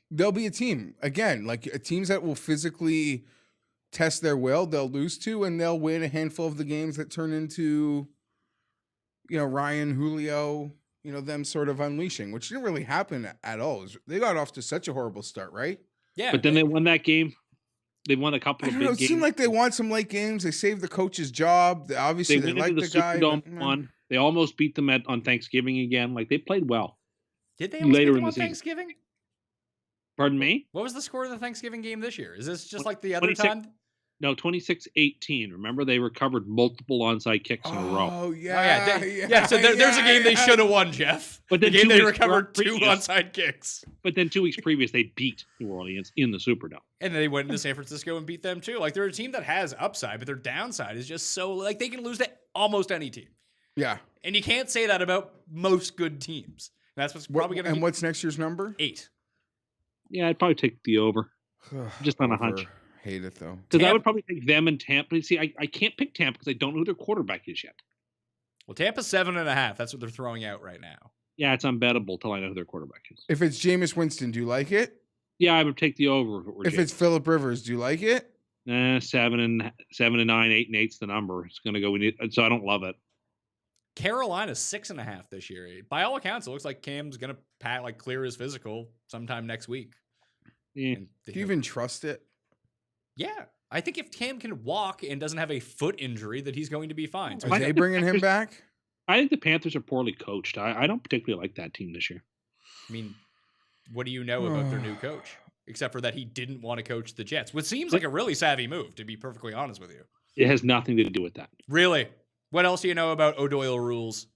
they'll be a team. Again, like teams that will physically test their will, they'll lose to, and they'll win a handful of the games that turn into, Ryan, Julio, them sort of unleashing, which didn't really happen at all. They got off to such a horrible start, right? Yeah. But then they won that game. They won a couple of big games. It seemed like they won some late games. They saved the coach's job. Obviously, they liked the guy. They almost beat them on Thanksgiving again. Like, they played well. Did they almost Later beat in them the on season. Thanksgiving? Pardon me? What was the score of the Thanksgiving game this year? Is this just like the other 26 time? No, 26-18. Remember, they recovered multiple onside kicks in a row. Oh Oh, yeah, yeah. So there's a game they should have won, Jeff. But The then game 2 they weeks recovered 2 previous- onside kicks. But then 2 weeks previous, they beat New Orleans in the Superdome. And then they went into San Francisco and beat them too. Like, they're a team that has upside, but their downside is just so, like, they can lose to almost any team. yeah. And you can't say that about most good teams. That's what's probably going to And be what's next year's number? 8. Yeah, I'd probably take the over. Just on a hunch. Over. Hate it though. Because I would probably take them and Tampa. See, I can't pick Tampa because I don't know who their quarterback is yet. Well, Tampa's 7.5. That's what they're throwing out right now. Yeah, it's unbettable till I know who their quarterback is. If it's Jameis Winston, do you like it? Yeah, I would take the over if it were If it's Phillip Rivers, do you like it? 7 and 9, 8 and 8's the number. It's going to go. So I don't love it. Carolina's 6.5 this year. By all accounts, it looks like Cam's going to clear his physical sometime next week. Yeah. And Do you even trust it? Yeah. I think if Cam can walk and doesn't have a foot injury, that he's going to be fine. So Are they bringing him back? I think the Panthers are poorly coached. I don't particularly like that team this year. I mean, what do you know about their new coach? Except for that he didn't want to coach the Jets, which seems like a really savvy move, to be perfectly honest with you. It has nothing to do with that. Really? What else do you know about O'Doyle rules?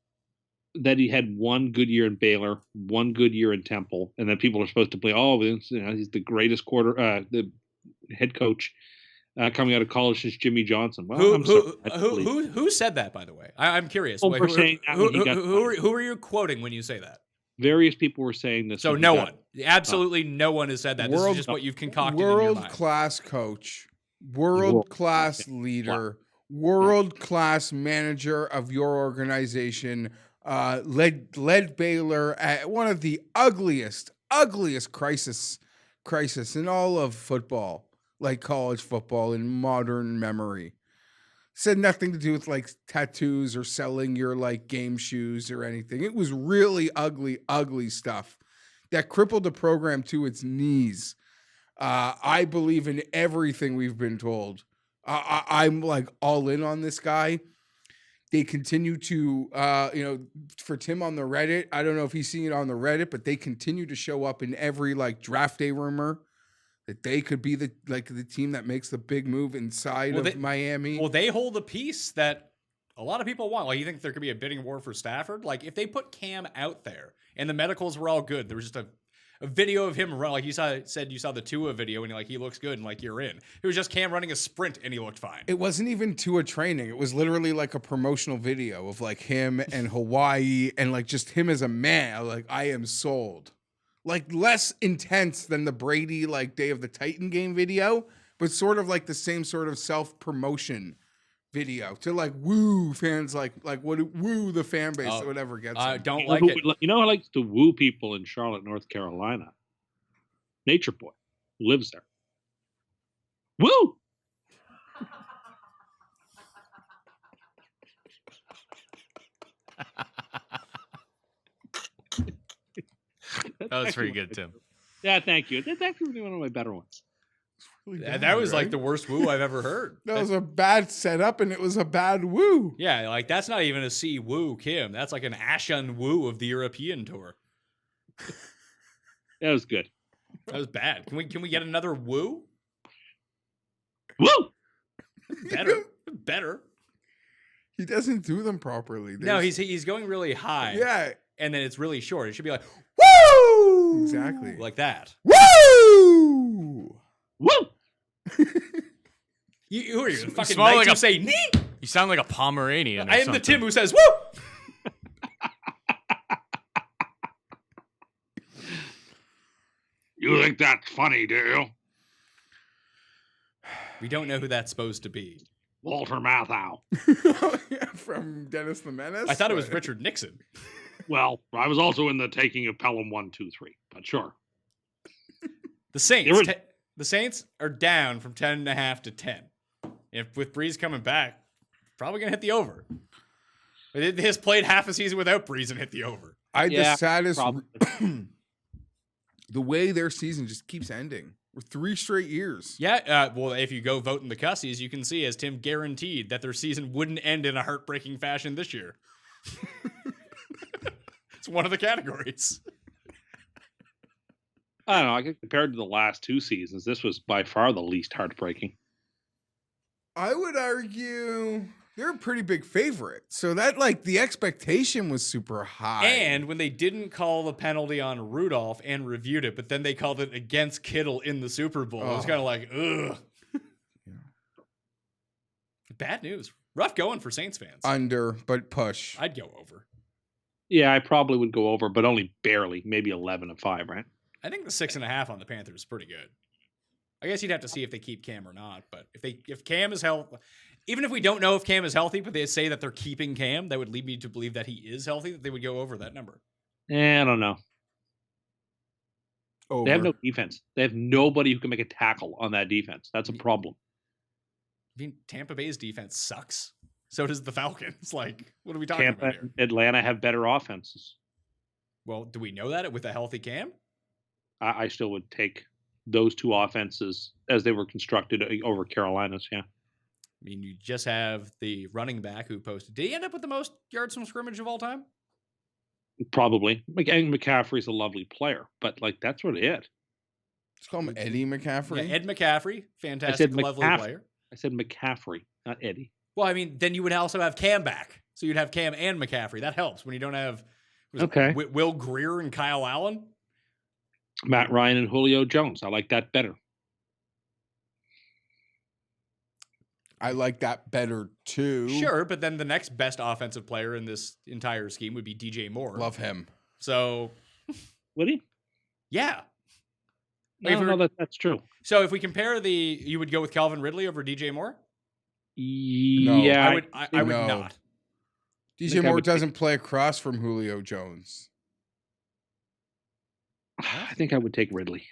That he had one good year in Baylor, one good year in Temple, and then people are supposed to play. Oh, he's the greatest the head coach coming out of college since Jimmy Johnson. Well, Who said that, by the way? I'm curious. Well, we're saying that when he got who are you quoting when you say that? Various people were saying this. So no one, absolutely no one has said that. This is just what you've concocted in your mind. World-class coach, world-class leader, world-class manager of your organization, led Baylor at one of the ugliest crisis in all of football, like college football in modern memory. Said nothing to do with like tattoos or selling your like game shoes or anything. It was really ugly stuff that crippled the program to its knees. I believe in everything we've been told. I'm like all in on this guy. They continue to, for Tim on the Reddit, I don't know if he's seeing it on the Reddit, but they continue to show up in every like draft day rumor that they could be the team that makes the big move inside of Miami. Well, they hold a piece that a lot of people want. Like, you think there could be a bidding war for Stafford? Like, if they put Cam out there and the medicals were all good, there was just a video of him run. Like you said you saw the Tua video and he looks good and like you're in. It was just Cam running a sprint and he looked fine. It wasn't even Tua training. It was literally like a promotional video of like him and Hawaii and like just him as a man. Like, I am sold. Like less intense than the Brady like Day of the Titan game video, but sort of like the same sort of self-promotion video to like woo fans, like what woo the fan base or whatever gets. I them. don't like it. You know who likes to woo people in Charlotte, North Carolina? Nature Boy, who lives there. Woo! That was pretty good, Tim. Yeah, thank you. That's actually one of my better ones. Really That bad, was like right? the worst woo I've ever heard. That was a bad setup and it was a bad woo. Yeah, like that's not even a C woo Kim. That's like an Ashan woo of the European tour. That was good. That was bad. Can we get another woo? Woo! Better. He doesn't do them properly. No, he's going really high. Yeah, And then it's really short. It should be like woo! exactly. Like that. Woo! Woo! Who are you? Fucking smell knights like who a- say nee? You sound like a Pomeranian. Or I am something. the Tim who says woo! You think that's funny, do you? We don't know who that's supposed to be. Walter Matthau. From Dennis the Menace. I thought it was Richard Nixon. Well, I was also in the taking of Pelham 1, 2, 3, but sure. The Saints. They were- The Saints are down from 10.5 to 10. If with Brees coming back, probably gonna hit the over. But he has played half a season without Brees and hit the over. The saddest. probably. The way their season just keeps ending. We're 3 straight years. Yeah, well, if you go vote in the cussies, you can see as Tim guaranteed that their season wouldn't end in a heartbreaking fashion this year. It's one of the categories. I don't know. I think compared to the last 2 seasons, this was by far the least heartbreaking. I would argue they're a pretty big favorite. So that like the expectation was super high. And when they didn't call the penalty on Rudolph and reviewed it, but then they called it against Kittle in the Super Bowl, it was kind of like, ugh. Yeah. Bad news. Rough going for Saints fans. Under, but push. I'd go over. Yeah, I probably would go over, but only barely, maybe 11-5, right? I think the 6.5 on the Panthers is pretty good. I guess you'd have to see if they keep Cam or not. But if Cam is healthy, even if we don't know if Cam is healthy, but they say that they're keeping Cam, that would lead me to believe that he is healthy, that they would go over that number. I don't know. Over. They have no defense. They have nobody who can make a tackle on that defense. That's a problem. I mean, Tampa Bay's defense sucks. So does the Falcons. Like, what are we talking Tampa about here? and Atlanta have better offenses. Well, do we know that with a healthy Cam? I still would take those 2 offenses as they were constructed over Carolina's, yeah. I mean, you just have the running back who posted. Did he end up with the most yards from scrimmage of all time? Probably. And McCaffrey's a lovely player, but like that's what it is. Let's call him Eddie McCaffrey. Yeah, Ed McCaffrey, fantastic, lovely player. I said McCaffrey, not Eddie. Well, I mean, then you would also have Cam back. So you'd have Cam and McCaffrey. That helps when you don't have Will Greer and Kyle Allen. Matt Ryan and Julio Jones. I like that better. I like that better too. Sure, but then the next best offensive player in this entire scheme would be DJ Moore. Love him. So, Would he? yeah. I don't know that that's true. So if we compare you would go with Calvin Ridley over DJ Moore? Yeah, I would no. not. DJ Moore doesn't play across from Julio Jones. I think I would take Ridley.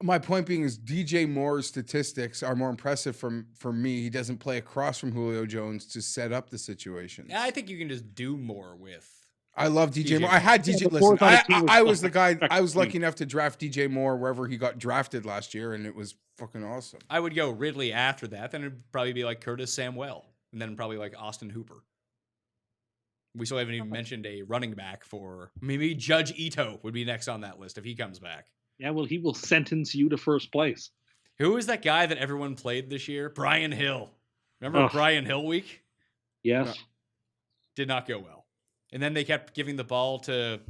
My point being is DJ Moore's statistics are more impressive for me. He doesn't play across from Julio Jones to set up the situations. I think you can just do more with. I love DJ Moore. I had DJ. Listen, I was the guy. I was lucky enough to draft DJ Moore wherever he got drafted last year, and it was fucking awesome. I would go Ridley after that. Then it'd probably be like Curtis Samuel, and then probably like Austin Hooper. We still haven't even mentioned a running back for maybe Judge Ito would be next on that list if he comes back. Yeah, well, he will sentence you to first place. Who is that guy that everyone played this year? Brian Hill. Remember Brian Hill week? Yes. No, did not go well. And then they kept giving the ball to,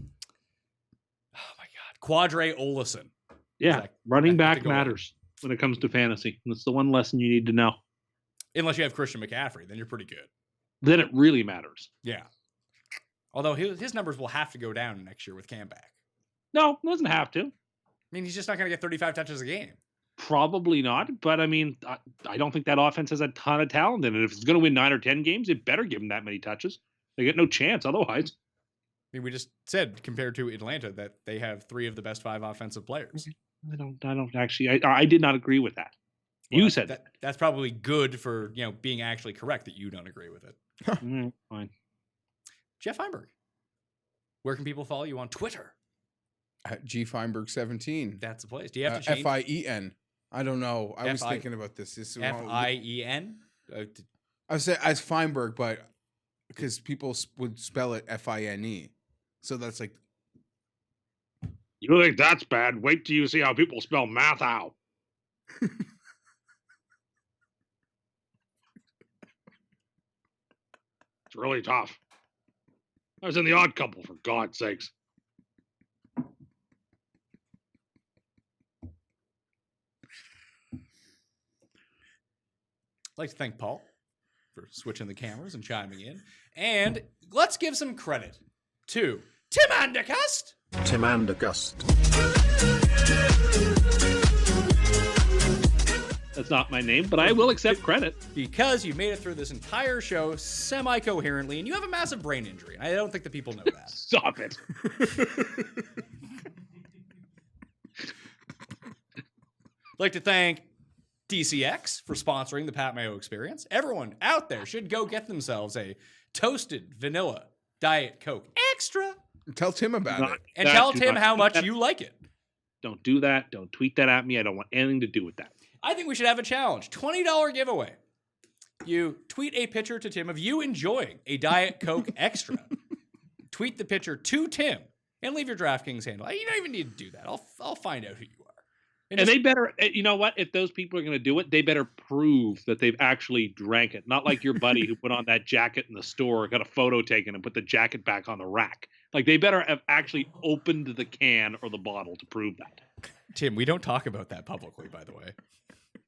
Quadre Olison. Yeah, running back matters when it comes to fantasy. That's the one lesson you need to know. Unless you have Christian McCaffrey, then you're pretty good. Then it really matters. Yeah. Although his numbers will have to go down next year with Cam back. No, it doesn't have to. I mean, he's just not going to get 35 touches a game. Probably not, but I mean, I don't think that offense has a ton of talent in it. If it's going to win 9 or 10 games, it better give them that many touches. They get no chance otherwise. I mean, we just said compared to Atlanta that they have 3 of the best 5 offensive players. I don't actually. I did not agree with that. Well, you said that. That's probably good for being actually correct that you don't agree with it. Fine. Geoff Fienberg, where can people follow you on Twitter? At G Fienberg 17. That's the place. Do you have to change FIEN? I don't know. I was thinking about this. This is FIEN. I said as Fienberg, but because people would spell it FINE, so that's like. You think that's bad? Wait till you see how people spell Mathau. It's really tough. I was in The Odd Couple, for God's sakes. I'd like to thank Paul for switching the cameras and chiming in. And let's give some credit to Tim Andercust. Tim Andercust. That's not my name, but I will accept credit. Because you made it through this entire show semi-coherently, and you have a massive brain injury. I don't think the people know that. Stop it. I'd like to thank DCX for sponsoring the Pat Mayo Experience. Everyone out there should go get themselves a toasted vanilla Diet Coke Extra. Tell Tim about it. And tell Tim how much you like it. Don't do that. Don't tweet that at me. I don't want anything to do with that. I think we should have a challenge. $20 giveaway. You tweet a picture to Tim of you enjoying a Diet Coke Extra. tweet the picture to Tim and leave your DraftKings handle. You don't even need to do that. I'll find out who you are. And they better, you know what? If those people are going to do it, they better prove that they've actually drank it. Not like your buddy who put on that jacket in the store, got a photo taken, and put the jacket back on the rack. Like, they better have actually opened the can or the bottle to prove that. Tim, we don't talk about that publicly, by the way.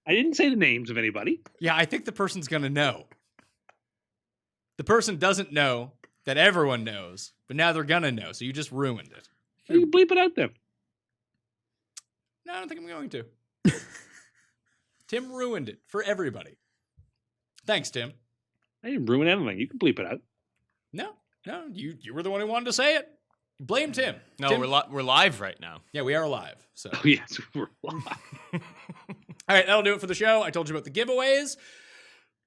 I didn't say the names of anybody. Yeah, I think the person's going to know. The person doesn't know that everyone knows, but now they're going to know, so you just ruined it. You can bleep it out then. No, I don't think I'm going to. Tim ruined it for everybody. Thanks, Tim. I didn't ruin anything. You can bleep it out. No, you were the one who wanted to say it. Blame Tim. No, Tim, we're live right now. yeah, we are live. So, Oh, yes, we're live. all right, that'll do it for the show. I told you about the giveaways.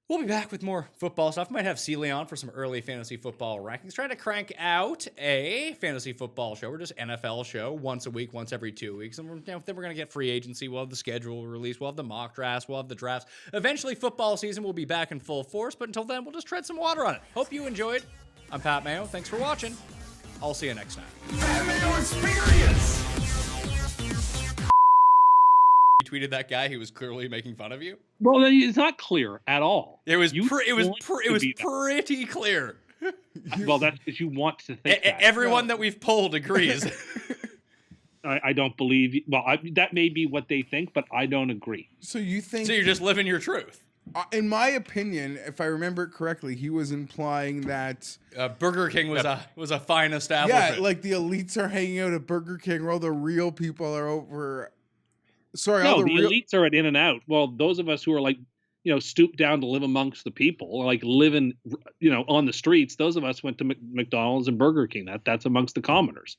We'll be back with more football stuff. Might have Celie on for some early fantasy football rankings. Trying to crank out a fantasy football show or just NFL show once a week, once every 2 weeks. And then we're going to get free agency. We'll have the schedule release. We'll have the mock drafts. We'll have the drafts. Eventually, football season will be back in full force. But until then, we'll just tread some water on it. Hope you enjoyed. I'm Pat Mayo. Thanks for watching. I'll see you next time. That Mayo experience. You tweeted that guy who was clearly making fun of you. Well, it's not clear at all. It was You pretty want to be that. pretty clear. Well, that's because you want to think that. Everyone that we've polled agrees. I don't believe. Well, that may be what they think, but I don't agree. So you think? So you're just living your truth. In my opinion, if I remember it correctly, he was implying that Burger King was a fine establishment. yeah, like the elites are hanging out at Burger King, while the real people are over. Sorry, No, all the elites are at In-N-Out. Well, those of us who are like, stoop down to live amongst the people, like living, on the streets. Those of us went to McDonald's and Burger King. That's amongst the commoners.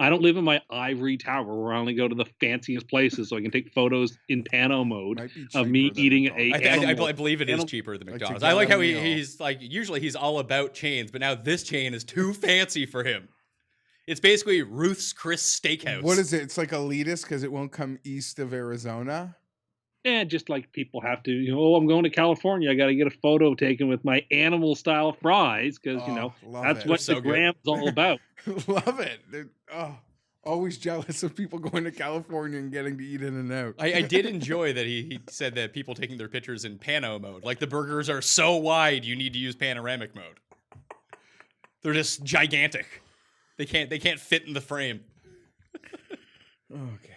I don't live in my ivory tower where I only go to the fanciest places so I can take photos in pano mode Might be of me cheaper than eating McDonald's. I believe it is animal- cheaper than to McDonald's. get I like a how meal. he's like, usually he's all about chains, but now this chain is too fancy for him. It's basically Ruth's Chris Steakhouse. What is it? It's like elitist because it won't come east of Arizona. just like people have to, I'm going to California. I got to get a photo taken with my animal style fries because, Love that's it. what So the good. gram's all about. Love it. Always jealous of people going to California and getting to eat In-N-Out. I did enjoy that he said that people taking their pictures in pano mode. Like the burgers are so wide, you need to use panoramic mode. They're just gigantic. They can't fit in the frame. Okay.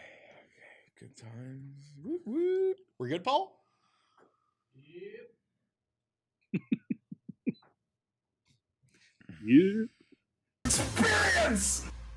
Good times. Woot, woot. We're good, Paul? Yeah. Experience.